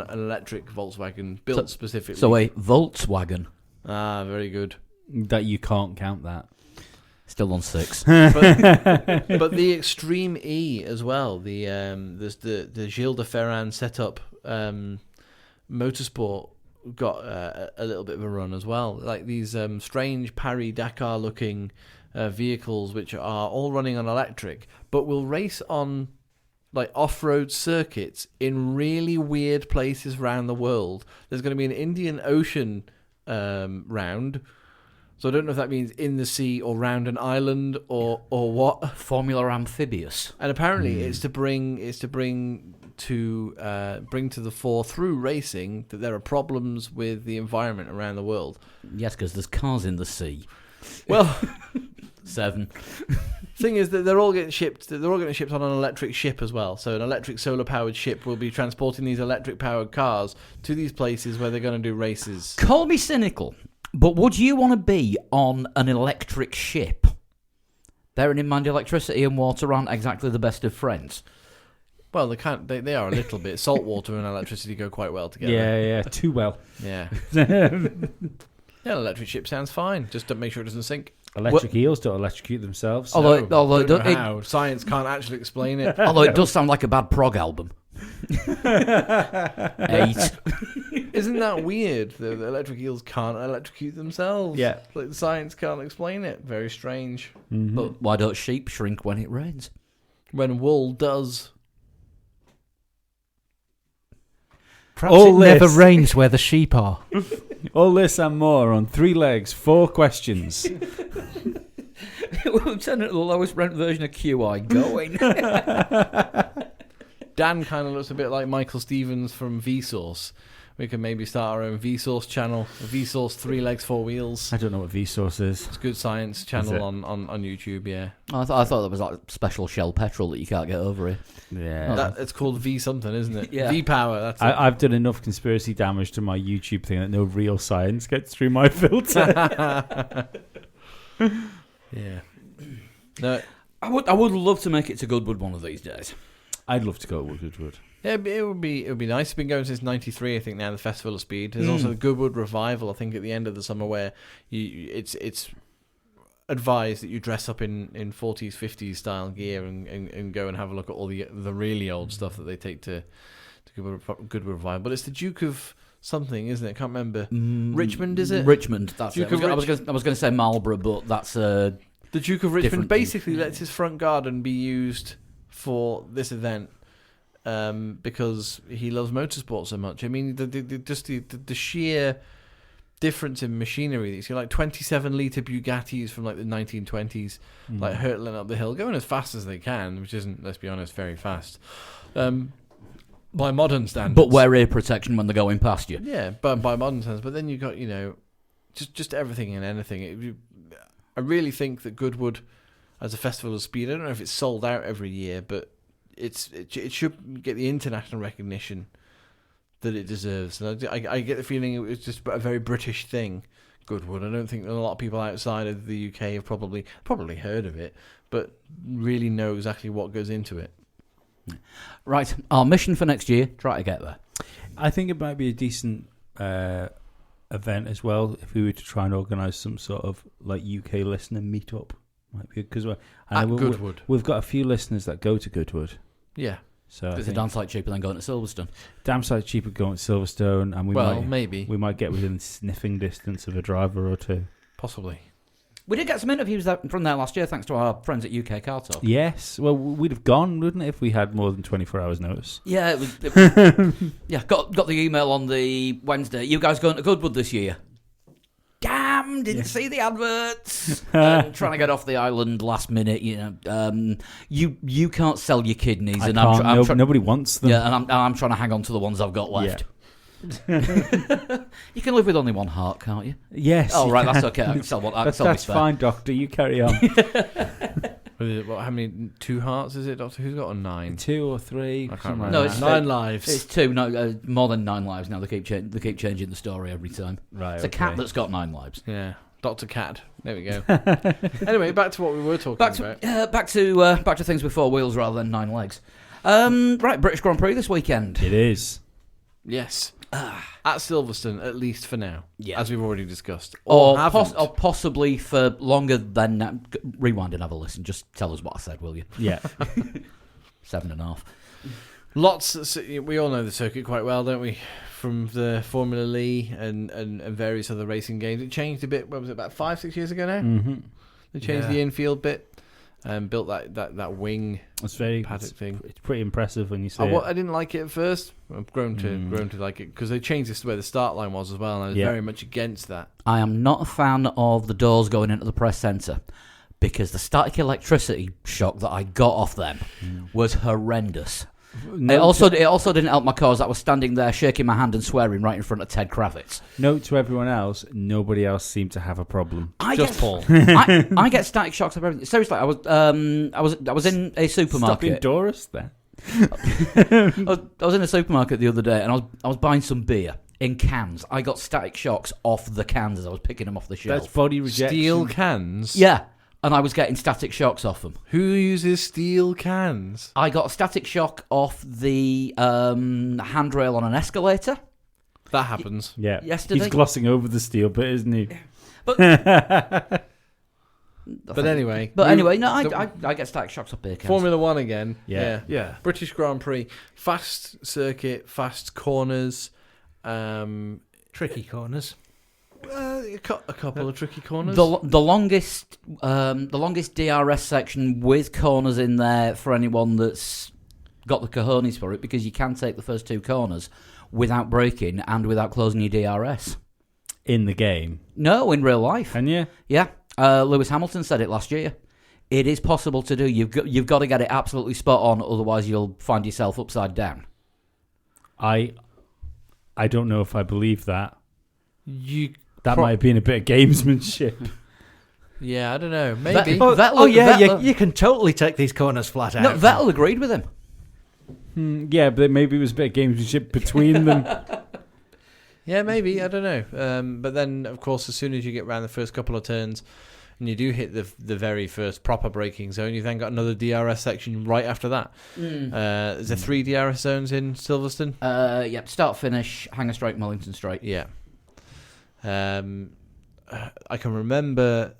electric Volkswagen built specifically. So a Volkswagen. Ah, very good. That you can't count that. Still on 6. But the Extreme E as well. There's the Gilles de Ferran setup motorsport got a little bit of a run as well. Like these strange Paris-Dakar looking vehicles, which are all running on electric, but will race on like off-road circuits in really weird places around the world. There's going to be an Indian Ocean round. So I don't know if that means in the sea or round an island or what. Formula Amphibious. And apparently it's to bring to the fore through racing that there are problems with the environment around the world. Yes, because there's cars in the sea. Well, 7. thing is that they're all getting shipped. They're all getting shipped on an electric ship as well. So an electric solar-powered ship will be transporting these electric-powered cars to these places where they're going to do races. Call me cynical, but would you want to be on an electric ship? Bearing in mind electricity and water aren't exactly the best of friends. Well, they are a little bit. Salt water and electricity go quite well together. Yeah, too well. Yeah. Yeah, an electric ship sounds fine. Just to make sure it doesn't sink. Electric eels don't electrocute themselves. Although Don't know how. Science can't actually explain it. although it does sound like a bad prog album. 8. Isn't that weird? The electric eels can't electrocute themselves. Yeah. Like science can't explain it. Very strange. Mm-hmm. But why don't sheep shrink when it rains? When wool does. Perhaps All it never this. rains where the sheep are. All this and more on 3 legs, 4 questions. We'll turn it to the lowest rent version of QI going. Dan kind of looks a bit like Michael Stevens from Vsauce. We can maybe start our own Vsauce channel. Vsauce 3 Legs 4 Wheels. I don't know what Vsauce is. It's a good science Is channel it? on YouTube. Yeah, I thought that was like special Shell petrol that you can't get over here. Yeah. it's called V something, isn't it? Yeah. V Power. That's it. I've done enough conspiracy damage to my YouTube thing that no real science gets through my filter. Yeah. No. I would love to make it to Goodwood one of these days. I'd love to go to Goodwood. Yeah, it would be nice. It's been going since '93, I think. Now the Festival of Speed. There's also the Goodwood Revival, I think, at the end of the summer, where it's advised that you dress up in 40s, 50s style gear and go and have a look at all the really old stuff that they take to Goodwood Revival. But it's the Duke of something, isn't it? I can't remember. Richmond, is it? Richmond. That's Duke it. I was of going to say Marlborough, but that's The Duke of Richmond Different basically Duke. lets his front garden be used for this event because he loves motorsport so much. I mean, the sheer difference in machinery. You see, like 27-litre Bugattis from like the 1920s, like hurtling up the hill, going as fast as they can, which isn't, let's be honest, very fast. By modern standards. but wear ear protection when they're going past you. Yeah, but by modern standards. But then you got, just everything and anything. I really think that Goodwood, as a festival of speed, I don't know if it's sold out every year, but it should get the international recognition that it deserves. And I get the feeling it was just a very British thing, Goodwood. I don't think that a lot of people outside of the UK have probably heard of it, but really know exactly what goes into it. Right, our mission for next year: try to get there. I think it might be a decent event as well if we were to try and organise some sort of like UK listener meetup. Might be because Goodwood. we've got a few listeners that go to Goodwood. Yeah. So I It's a think damn sight cheaper than going to Silverstone. damn sight cheaper going to Silverstone, and Maybe. we might get within sniffing distance of a driver or two. Possibly. We did get some interviews from there last year, thanks to our friends at UK Car Talk. Yes, well, we'd have gone, wouldn't it, if we had more than 24 hours notice? Yeah, it was yeah. Got the email on the Wednesday. You guys going to Goodwood this year? Damn, didn't see the adverts. Trying to get off the island last minute. You can't sell your kidneys, I and can't, nobody wants them. Yeah, and I'm trying to hang on to the ones I've got left. You can live with only one heart, can't you? Yes. Oh, you right, can. that's okay. I can sell one. I can sell That's my spare. fine, Doctor. You carry on. How many? 2 hearts is it, Doctor? Who's got a 9? 2 or 3. I can't something remember. No, like it's that. 9 lives. It's 2, no, more than 9 lives now. They keep changing the story every time. Right. It's a cat that's got 9 lives. Yeah. Dr. Cat. There we go. Anyway, back to what we were talking about. Back to things with 4 wheels rather than 9 legs. Right, British Grand Prix this weekend. It is. Yes. At Silverstone, at least for now. Yeah. As we've already discussed. Or haven't. possibly for longer than that. Rewind and have a listen. Just tell us what I said, will you? Yeah. 7.5. Lots. We all know the circuit quite well, don't we? From the Formula Lee and various other racing games. It changed a bit, what was it, about 5-6 years ago now? Mm-hmm. They changed the infield bit and built that wing It's very paddock thing. It's pretty impressive when you see I didn't like it at first. I've grown to like it because they changed this to where the start line was as well, and I was very much against that. I am not a fan of the doors going into the press centre because the static electricity shock that I got off them was horrendous. It also didn't help my cause. I was standing there shaking my hand and swearing right in front of Ted Kravitz. Note to everyone else, nobody else seemed to have a problem. Paul. I get static shocks of everything. Seriously, I was in a Stop supermarket. Doris then. I was in a supermarket the other day, and I was buying some beer in cans. I got static shocks off the cans as I was picking them off the shelf. That's body rejection. Steel cans? Yeah, and I was getting static shocks off them. Who uses steel cans? I got a static shock off the handrail on an escalator. That happens. Yeah. Yesterday. He's glossing over the steel bit, isn't he? But anyway. no, I get static shocks off beer cans. Formula One again. Yeah. British Grand Prix. Fast circuit, fast corners. Tricky corners. A couple of tricky corners. The longest DRS section with corners in there for anyone that's got the cojones for it, because you can take the first 2 corners without braking and without closing your DRS. In the game. No, in real life. Can you? Yeah. Lewis Hamilton said it last year. It is possible to do. You've got to get it absolutely spot on, otherwise you'll find yourself upside down. I don't know if I believe that. That Pro- might have been a bit of gamesmanship. Yeah, I don't know. Maybe. You can totally take these corners flat out. No, Vettel agreed with him. Yeah, but maybe it was a bit of gamesmanship between them. Yeah, maybe. I don't know. But then, of course, as soon as you get around the first couple of turns and you do hit the very first proper braking zone, you've then got another DRS section right after that. Is there 3 DRS zones in Silverstone? Yep, start, finish, Hanger Straight, Mullington Straight. Yeah. I can remember...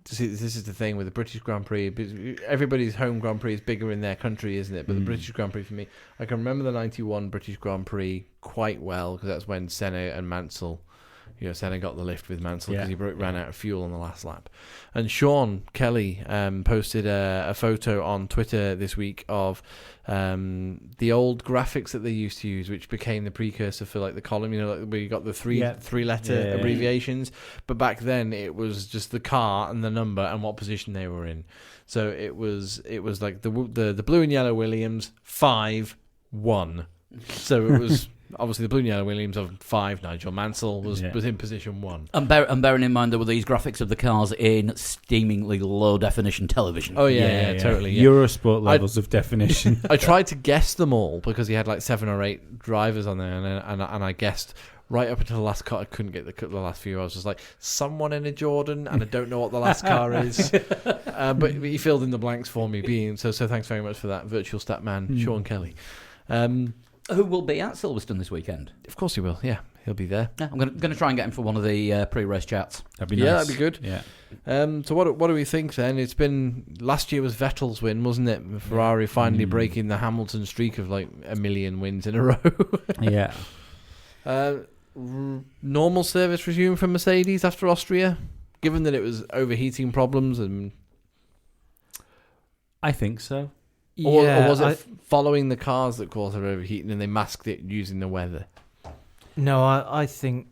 See, this is the thing with the British Grand Prix. Everybody's home Grand Prix is bigger in their country, isn't it? But the British Grand Prix for me, I can remember the '91 British Grand Prix quite well because that's when Senna and Mansell, Senna got the lift with Mansell because he ran out of fuel on the last lap. And Sean Kelly posted a photo on Twitter this week of the old graphics that they used to use, which became the precursor for like the column, where you got the three letter abbreviations. But back then it was just the car and the number and what position they were in. So it was like the blue and yellow Williams 5-1. So it was obviously the blue and yellow Williams of 5. Nigel Mansell was in position 1. And bearing in mind there were these graphics of the cars in steamingly low definition television. Oh yeah, totally. Yeah. Eurosport levels of definition. I tried to guess them all because he had like 7 or 8 drivers on there, and I guessed right up until the last car. I couldn't get the last few. I was just like, someone in a Jordan, and I don't know what the last car is. But he filled in the blanks for me. So thanks very much for that, virtual stat man, Sean Kelly. Who will be at Silverstone this weekend? Of course he will. Yeah, he'll be there. Yeah, I'm going to try and get him for one of the pre-race chats. That'd be nice. Yeah, that'd be good. Yeah. So what do we think then? It's been last year was Vettel's win, wasn't it? Ferrari finally breaking the Hamilton streak of like 1 million wins in a row. Yeah. Normal service resumed from Mercedes after Austria, given that it was overheating problems and. I think so. Or was it following the cars that caused their overheating and they masked it using the weather? No, I think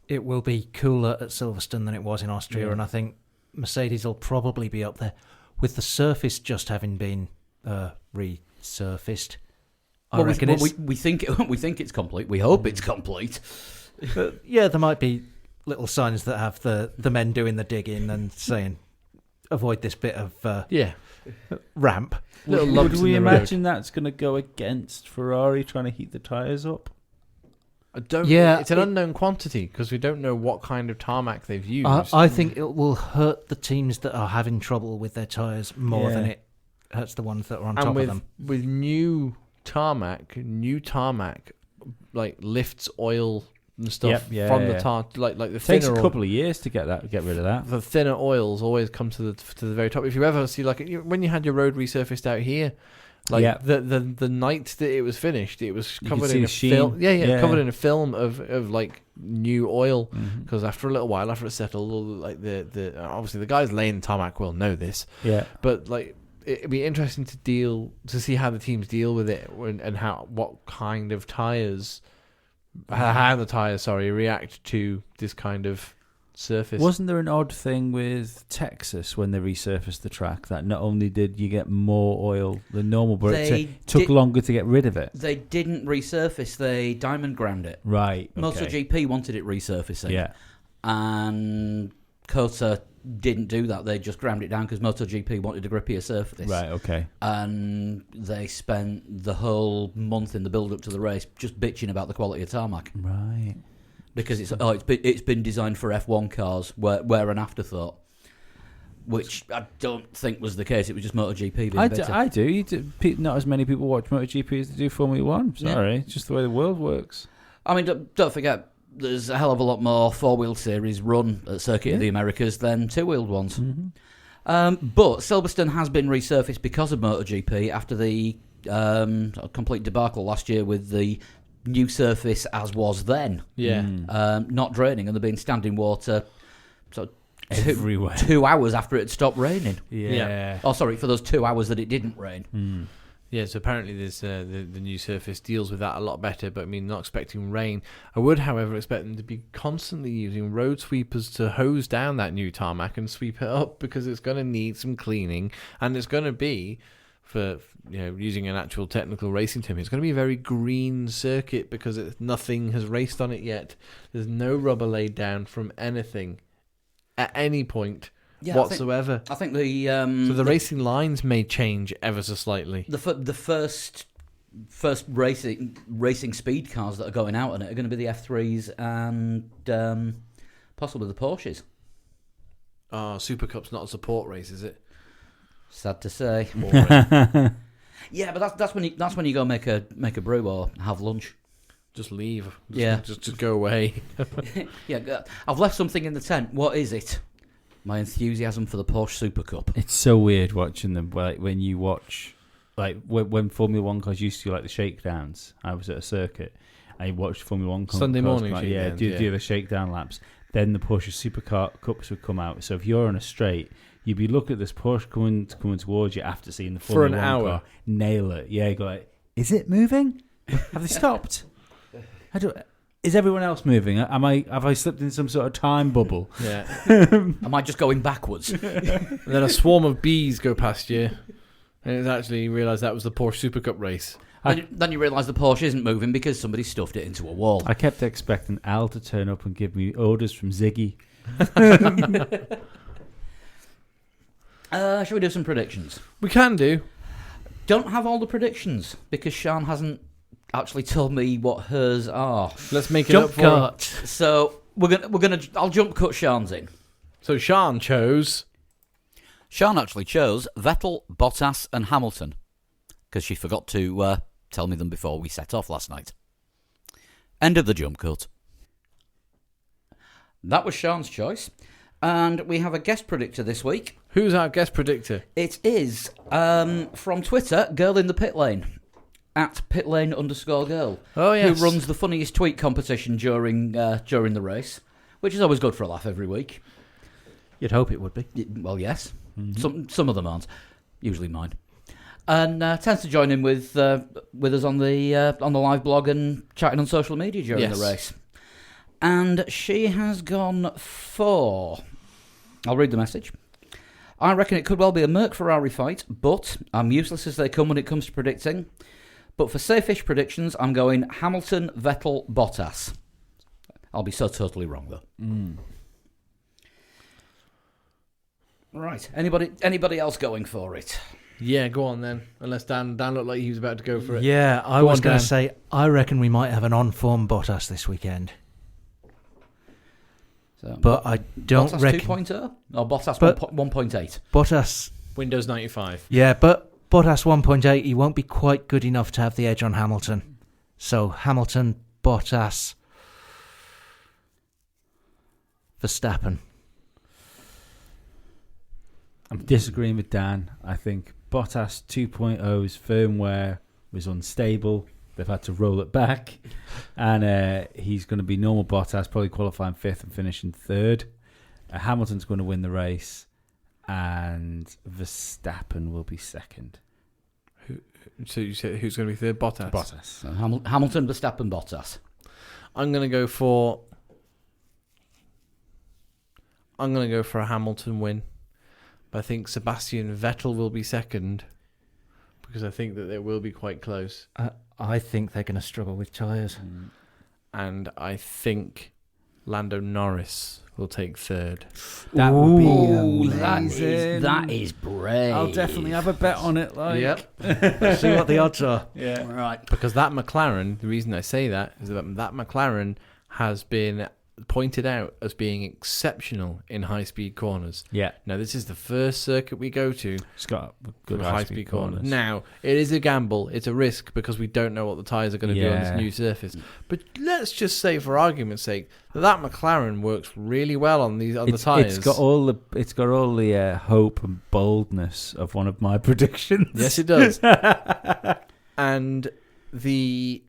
it will be cooler at Silverstone than it was in Austria, and I think Mercedes will probably be up there. With the surface just having been resurfaced, I reckon we think it's complete. We hope it's complete. But yeah, there might be little signs that have the men doing the digging and saying, avoid this bit of ramp. Would we imagine that's going to go against Ferrari trying to heat the tyres up? I don't. Yeah, it's an unknown quantity because we don't know what kind of tarmac they've used. I think it will hurt the teams that are having trouble with their tyres more than it hurts the ones that are on top of them. With new tarmac like lifts oil and stuff from the tar, like the thinner. Takes a couple of years to get rid of that. The thinner oils always come to the very top. If you ever see when you had your road resurfaced out here, the night that it was finished, it was covered in a film. Covered in a film of like new oil because after a little while, after it settled, like the obviously the guys laying tarmac will know this. Yeah, but like. It'd be interesting to see how the teams deal with it and what kind of tires, how the tires, react to this kind of surface. Wasn't there an odd thing with Texas when they resurfaced the track that not only did you get more oil than normal, but it took longer to get rid of it? They didn't resurface; they diamond ground it. Right. Okay. MotoGP wanted it resurfacing, and COTA didn't do that. They just ground it down because MotoGP wanted a grippier surface. Right, okay. And they spent the whole month in the build-up to the race just bitching about the quality of tarmac. Right. Because it's been designed for F1 cars, where an afterthought, which I don't think was the case. It was just MotoGP being better. I do. Not as many people watch MotoGP as they do Formula 1. Sorry, it's just the way the world works. I mean, don't forget, there's a hell of a lot more four-wheel series run at Circuit of the Americas than two-wheeled ones. Mm-hmm. But Silverstone has been resurfaced because of MotoGP after the complete debacle last year with the new surface as was then. Yeah. Not draining, and there being standing water everywhere. 2 hours after it stopped raining. Yeah. Oh, sorry, for those 2 hours that it didn't rain. Yeah, so apparently there's the new surface deals with that a lot better, but I mean, not expecting rain. I would, however, expect them to be constantly using road sweepers to hose down that new tarmac and sweep it up, because it's going to need some cleaning, and it's going to be, for using an actual technical racing term, it's going to be a very green circuit because nothing has raced on it yet. There's no rubber laid down from anything at any point. Yeah, whatsoever. I think the So the racing lines may change ever so slightly. the first racing speed cars that are going out on it are going to be the F3s and possibly the Porsches. Super Cup's not a support race, is it? Sad to say. Boring. Yeah, but that's when you go make a brew or have lunch. Just leave. Yeah. Just go away. Yeah, I've left something in the tent. What is it? My enthusiasm for the Porsche Super Cup. It's so weird watching them. Like when you watch, like when Formula One cars used to do like the shakedowns. I was at a circuit. I watched Formula One cars. Sunday morning do the shakedown laps. Then the Porsche Super Cups would come out. So if you're on a straight, you'd be looking at this Porsche coming towards you after seeing the Formula For an One hour. car. Nail it. Yeah, you go like, is it moving? Have they stopped? Is everyone else moving? Have I slipped in some sort of time bubble? Yeah. Am I just going backwards? And then a swarm of bees go past you, and it's actually you realise that was the Porsche Super Cup race. Then you realise the Porsche isn't moving because somebody stuffed it into a wall. I kept expecting Al to turn up and give me orders from Ziggy. Shall we do some predictions? We can do. Don't have all the predictions because Sean hasn't actually told me what hers are. Let's make it Jump up for cut. So we're gonna. I'll jump cut Sean's in. So Sean chose. Sean actually chose Vettel, Bottas, and Hamilton because she forgot to tell me them before we set off last night. End of the jump cut. That was Sean's choice, and we have a guest predictor this week. Who's our guest predictor? It is from Twitter, Girl in the Pit Lane. At pitlane_girl, Oh yes. who runs the funniest tweet competition during the race, which is always good for a laugh every week. You'd hope it would be. Well, yes, some of them aren't, usually mine, and tends to join in with us on the live blog and chatting on social media during the race. And she has gone for. I'll read the message. I reckon it could well be a Merc Ferrari fight, but I'm useless as they come when it comes to predicting. But for safe-ish predictions, I'm going Hamilton, Vettel, Bottas. I'll be so totally wrong, though. Right. Anybody else going for it? Yeah, go on then. Unless Dan looked like he was about to go for it. Yeah, I Go was on, going Dan. to say, I reckon we might have an on-form Bottas this weekend. So, But I don't Bottas reckon... 2.0? Or Bottas But- 1.8? Bottas... Windows 95. Yeah, but Bottas 1.8, he won't be quite good enough to have the edge on Hamilton. So Hamilton, Bottas, Verstappen. I'm disagreeing with Dan. I think Bottas 2.0's firmware was unstable. They've had to roll it back. And he's going to be normal Bottas, probably qualifying 5th and finishing 3rd. Hamilton's going to win the race. And Verstappen will be 2nd. So you said who's going to be third? Bottas. So Hamilton, Verstappen, Bottas. I'm going to go for a Hamilton win. But I think Sebastian Vettel will be 2nd because I think that they will be quite close. I think they're going to struggle with tyres. And I think Lando Norris will take 3rd. That would be That amazing. is brave. I'll definitely have a bet on it. Let's see what the odds are. Yeah. Right. Because that McLaren, the reason I say that is that McLaren has been pointed out as being exceptional in high-speed corners. Yeah. Now, this is the first circuit we go to It's got good with high-speed corners. Now, it is a gamble. It's a risk because we don't know what the tyres are going to do on Yeah. this new surface. But let's just say, for argument's sake, that McLaren works really well on the tyres. It's got all the hope and boldness of one of my predictions. Yes, it does. And the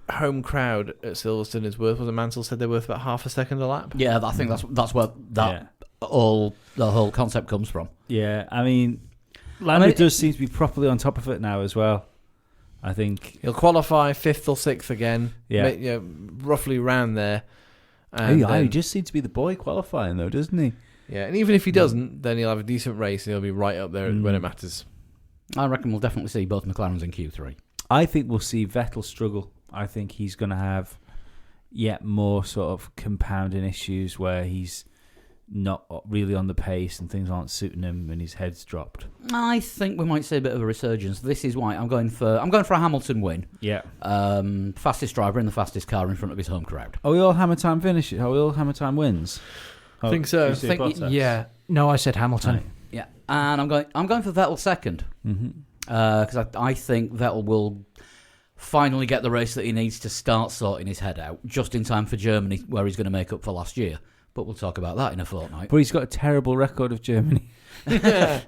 home crowd at Silverstone is worth, was it Mansell said they're worth about half a second a lap? Yeah, I think that's where the whole concept comes from. Yeah, I mean, Lando does seem to be properly on top of it now as well. I think He'll qualify 5th or 6th again. Yeah. Roughly around there. And he then- just seems to be the boy qualifying though, doesn't he? yeah, and even if he doesn't, then he'll have a decent race and he'll be right up there when it matters. I reckon we'll definitely see both McLarens in Q3. I think we'll see Vettel struggle. I think he's going to have yet more sort of compounding issues where he's not really on the pace and things aren't suiting him and his head's dropped. I think we might see a bit of a resurgence. This is why I'm going for a Hamilton win. Yeah. Fastest driver in the fastest car in front of his home crowd. Are we all Hammer Time finishes? Are we all Hammer Time wins? I think so. you say Bottas? Yeah. No, I said Hamilton. Right. Yeah, and I'm going for Vettel second because I think Vettel will finally get the race that he needs to start sorting his head out just in time for Germany, where he's going to make up for last year. But we'll talk about that in a fortnight. But he's got a terrible record of Germany. There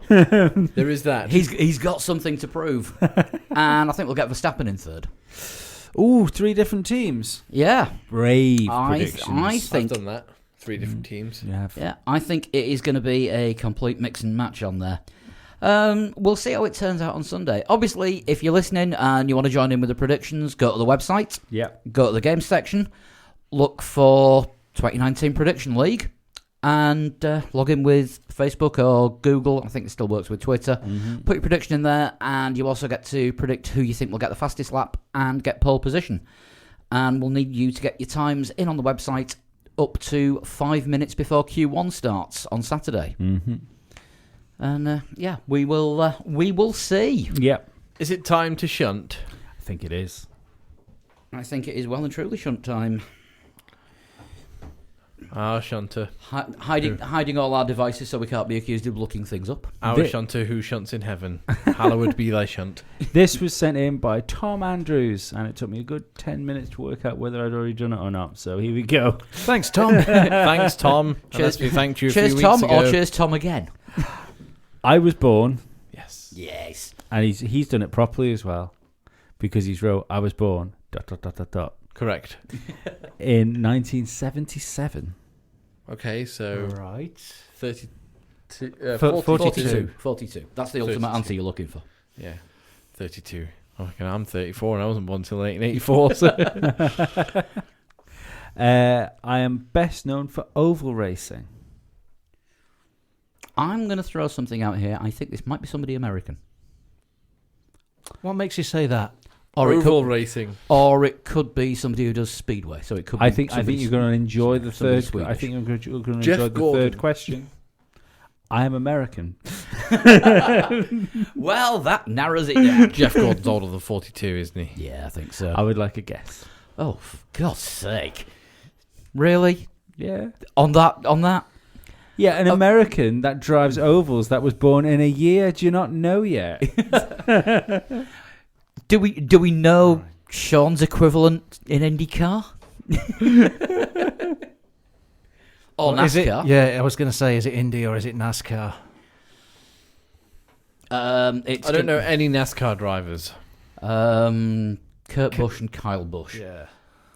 is that. He's got something to prove, and I think we'll get Verstappen in third. Ooh, 3 different teams. Yeah, Brave I predictions. think I've done that. 3 different teams. You have. Yeah, I think it is going to be a complete mix and match on there. We'll see how it turns out on Sunday. Obviously, if you're listening and you want to join in with the predictions, go to the website, go to the games section, look for 2019 Prediction League, and log in with Facebook or Google. I think it still works with Twitter. Put your prediction in there, and you also get to predict who you think will get the fastest lap and get pole position. And we'll need you to get your times in on the website up to 5 minutes before Q1 starts on Saturday. And we will see. Yep. Is it time to shunt? I think it is. I think it is well and truly shunt time. Our shunter. Hiding all our devices so we can't be accused of looking things up. Our shunter who shunts in heaven. Hallowed be thy shunt. This was sent in by Tom Andrews, and it took me a good 10 minutes to work out whether I'd already done it or not. So here we go. Thanks, Tom. Thanks, Tom. Cheers. We thanked you a Cheers, few Tom, weeks ago. or cheers, Tom again. I was born, Yes. and he's done it properly as well, because he's wrote, I was born, ... Correct. in 1977. Okay, so Right. 32. 42. 42. That's the ultimate 32. answer you're looking for. Yeah, 32. I'm 34 and I wasn't born until 1984. So. I am best known for oval racing. I'm going to throw something out here. I think this might be somebody American. What makes you say that? Or it Oval could, racing. or it could be somebody who does speedway. So it could. I be think somebody you're going to enjoy the somebody third. Swedish. I think you're going to Jeff enjoy the Gordon. third question. I am American. Well, that narrows it down. Jeff Gordon's older than 42, isn't he? Yeah, I think so. I would like a guess. Oh, for God's sake! Really? Yeah. On that? Yeah, an American that drives ovals that was born in a year. Do you not know yet? Do we know Sean's equivalent in IndyCar? Or Is it? NASCAR? Yeah, I was going to say, is it Indy or is it NASCAR? It's I don't know any NASCAR drivers. Kurt Busch and Kyle Busch. Yeah.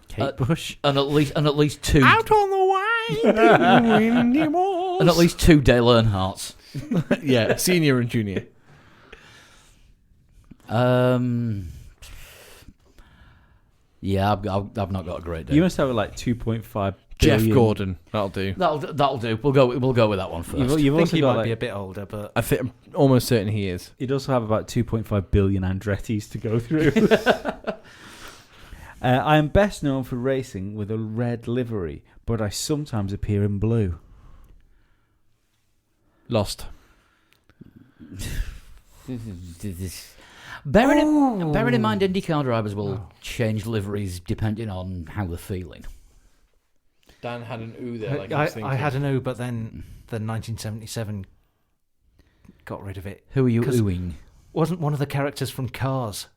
Kate Bush. And at least two. Out on the windy walls. And at least two Dale Earnhardts. Yeah, senior and junior. Yeah, I've not got a great day. You must have like 2.5 Jeff billion. Gordon. That'll do. That'll do. We'll go with that one first. You've I think also he got might be a like, bit older, but I'm almost certain he is. you'd also have about 2.5 billion Andrettis to go through. I am best known for racing with a red livery, but I sometimes appear in blue. Lost. Bearing in mind, IndyCar drivers will change liveries depending on how they're feeling. Dan had an ooh there. Like I had an ooh, but then the 1977 got rid of it. Who are you 'Cause- oohing? Wasn't one of the characters from Cars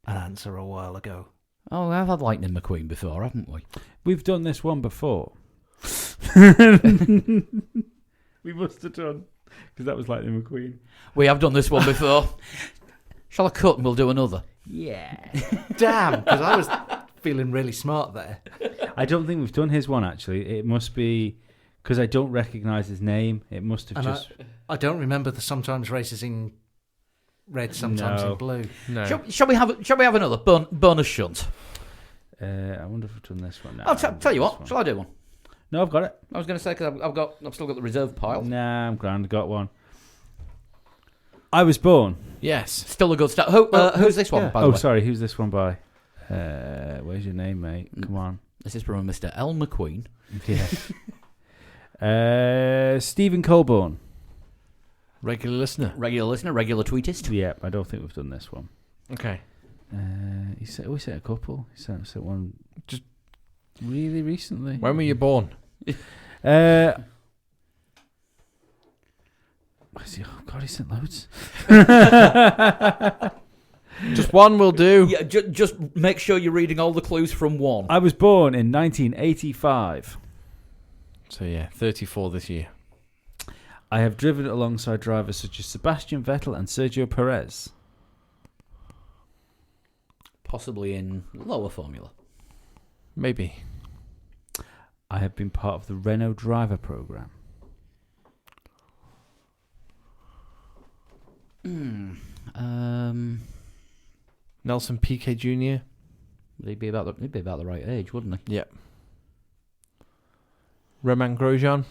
an answer a while ago? Oh, I've had Lightning McQueen before, haven't we? We've done this one before. We must have done, because that was Lightning McQueen. We have done this one before. Shall I cut and we'll do another? Yeah. Damn, because I was feeling really smart there. I don't think we've done his one, actually. It must be, because I don't recognise his name, it must have And just... I don't remember the sometimes races in red, sometimes No. in blue. No. Shall we have another bonus shunt? I wonder if I've done this one. I'll tell you what. Shall I do one? No, I've got it. I was going to say because I've still got the reserve pile. Nah, I'm grand. I got one. I was born. Yes. Still a good start. Who's this one? yeah. By the Oh, way? sorry. Who's this one by? Where's your name, mate? Come on. This is from a Mr. L. McQueen. Yeah. Stephen Colborne. Regular listener. Regular listener, regular tweetist. Yep, I don't think we've done this one. Okay. We sent a couple. He sent one just really recently. When were you born? Oh God, he sent loads. Just one will do. Yeah, just make sure you're reading all the clues from one. I was born in 1985. So yeah, 34 this year. I have driven alongside drivers such as Sebastian Vettel and Sergio Perez. Possibly in lower formula. Maybe. I have been part of the Renault driver program. Nelson Piquet Jr. He'd be about the right age, wouldn't he? Yep. Romain Grosjean.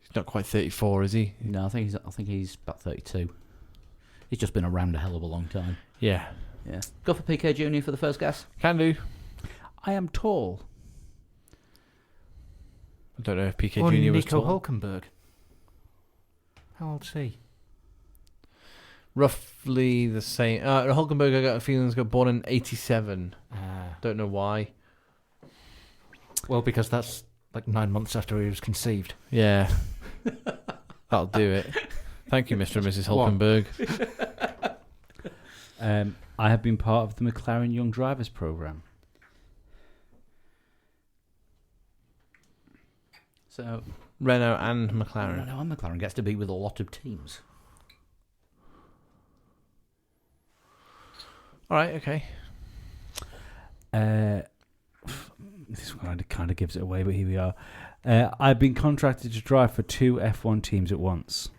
He's not quite 34, is he? No, I think he's about 32. He's just been around a hell of a long time. Yeah. Yeah. Go for PK Jr. for the first guess. Can do. I am tall. I don't know if Piquet Or Jr. was Nico tall. Hulkenberg. How old's he? Roughly the same. Hulkenberg, I got a feeling, got born in 87. Don't know why. Well, because that's like 9 months after he was conceived. Yeah. That'll do it. Thank you, Mr. and Mrs. Hulkenberg. I have been part of the McLaren Young Drivers program. So Renault and McLaren. Renault and McLaren gets to be with a lot of teams. All right, okay. This one kind of gives it away, but here we are. I've been contracted to drive for 2 F1 teams at once.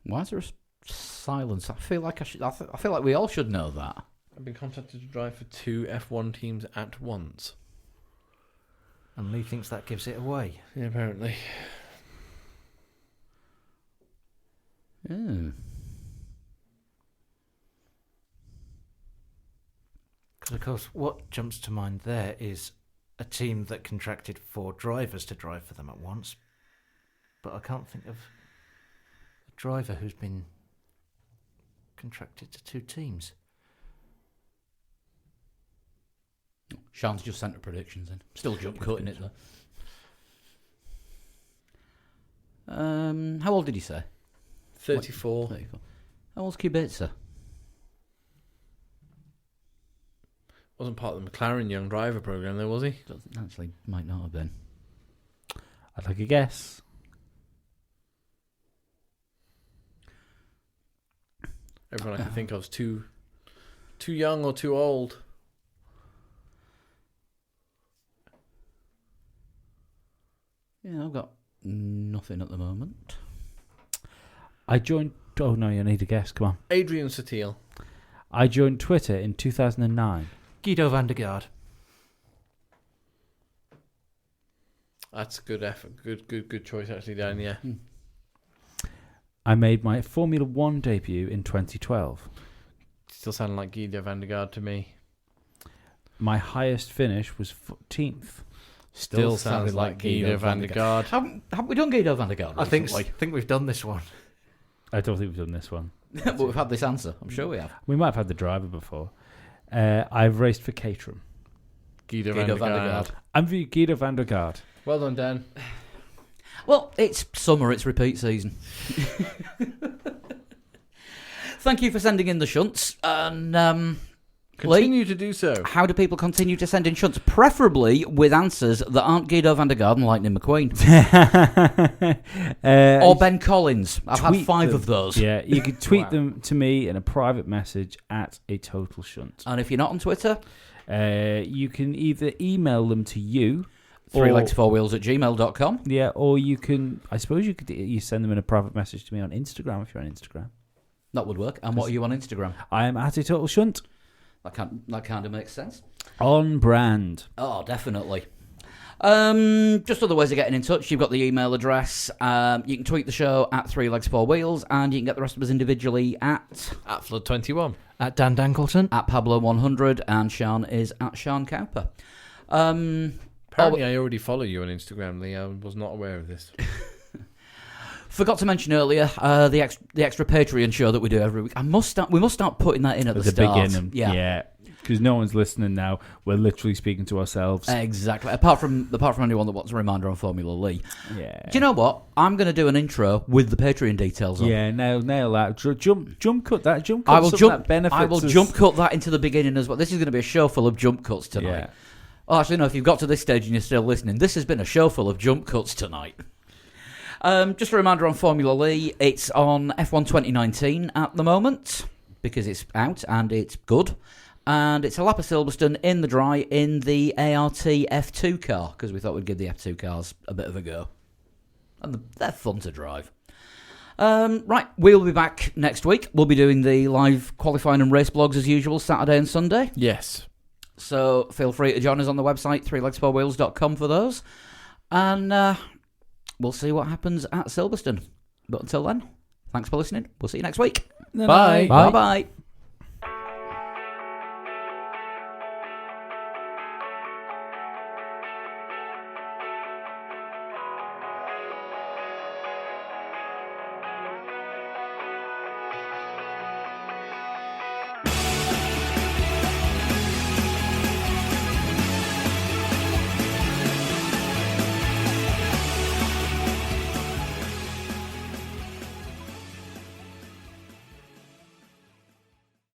Why is there a silence? I feel like I feel like we all should know that. I've been contracted to drive for 2 F1 teams at once. And Lee thinks that gives it away. Yeah, apparently. Oh. Because, of course, what jumps to mind there is a team that contracted 4 drivers to drive for them at once. But I can't think of a driver who's been contracted to 2 teams. Sean's just sent her predictions in. Still jump cutting it though. How old did he say? 34. 34. How old's Kubica? Wasn't part of the McLaren Young Driver program, though, was he? Actually, might not have been. I'd like a guess. Everyone I can think of is too young or too old. Yeah, I've got nothing at the moment. I joined... Oh, no, you need a guess. Come on. Adrian Sutil. I joined Twitter in 2009. Guido van der Garde. That's a good effort. Good choice, actually, Dan, yeah. I made my Formula 1 debut in 2012. Still sounding like Guido van der Garde to me. My highest finish was 14th. Still sounds like Guido van der Garde. Have we done Guido van der Garde? I think recently? we've done this one. I don't think we've done this one. But we've had this answer. I'm sure we have. We might have had the driver before. I've raced for Caterham. Guido Guido van der Garde. I'm for Guido van der Garde. Well done, Dan. Well, it's summer. It's repeat season. Thank you for sending in the shunts. And Continue to do so. how do people continue to send in shunts? Preferably with answers that aren't Guido van der Garde and Lightning McQueen. Or Ben Collins. I've had tweet 5 them. of those. Yeah, you could tweet Wow. them to me in a private message at a total shunt. And if you're not on Twitter, You can either email them to you. threelegs4wheels@gmail.com. Yeah, or you can. I suppose you send them in a private message to me on Instagram if you're on Instagram. That would work. And what are you on Instagram? I am at a total shunt. That kind of makes sense. On brand. Oh, definitely. Just other ways of getting in touch. You've got the email address. You can tweet the show at 3legs4wheels, and you can get the rest of us individually at Flood21, At Dan Dankleton. at Pablo100, and Sean is at Sean Cowper. Apparently, I already follow you on Instagram, Lee. I was not aware of this. Forgot to mention earlier the extra Patreon show that we do every week. We must start putting that in at the start. Beginning. Yeah. Because no one's listening now. We're literally speaking to ourselves. Exactly. Apart from anyone that wants a reminder on Formula Lee. Yeah. Do you know what? I'm going to do an intro with the Patreon details on. Yeah, nail that. Jump cut that. Jump cut. I will something that benefits I will us. jump cut that into the beginning as well. This is going to be a show full of jump cuts tonight. Yeah. Oh, actually, no. If you've got to this stage and you're still listening, this has been a show full of jump cuts tonight. Just a reminder on Formula Lee. It's on F1 2019 at the moment because it's out and it's good. And it's a lap of Silverstone in the dry in the ART F2 car because we thought we'd give the F2 cars a bit of a go. And they're fun to drive. Right, we'll be back next week. We'll be doing the live qualifying and race blogs as usual, Saturday and Sunday. Yes. So feel free to join us on the website, 3legs4wheels.com for those. And we'll see what happens at Silverstone. But until then, thanks for listening. We'll see you next week. Bye. Bye-bye.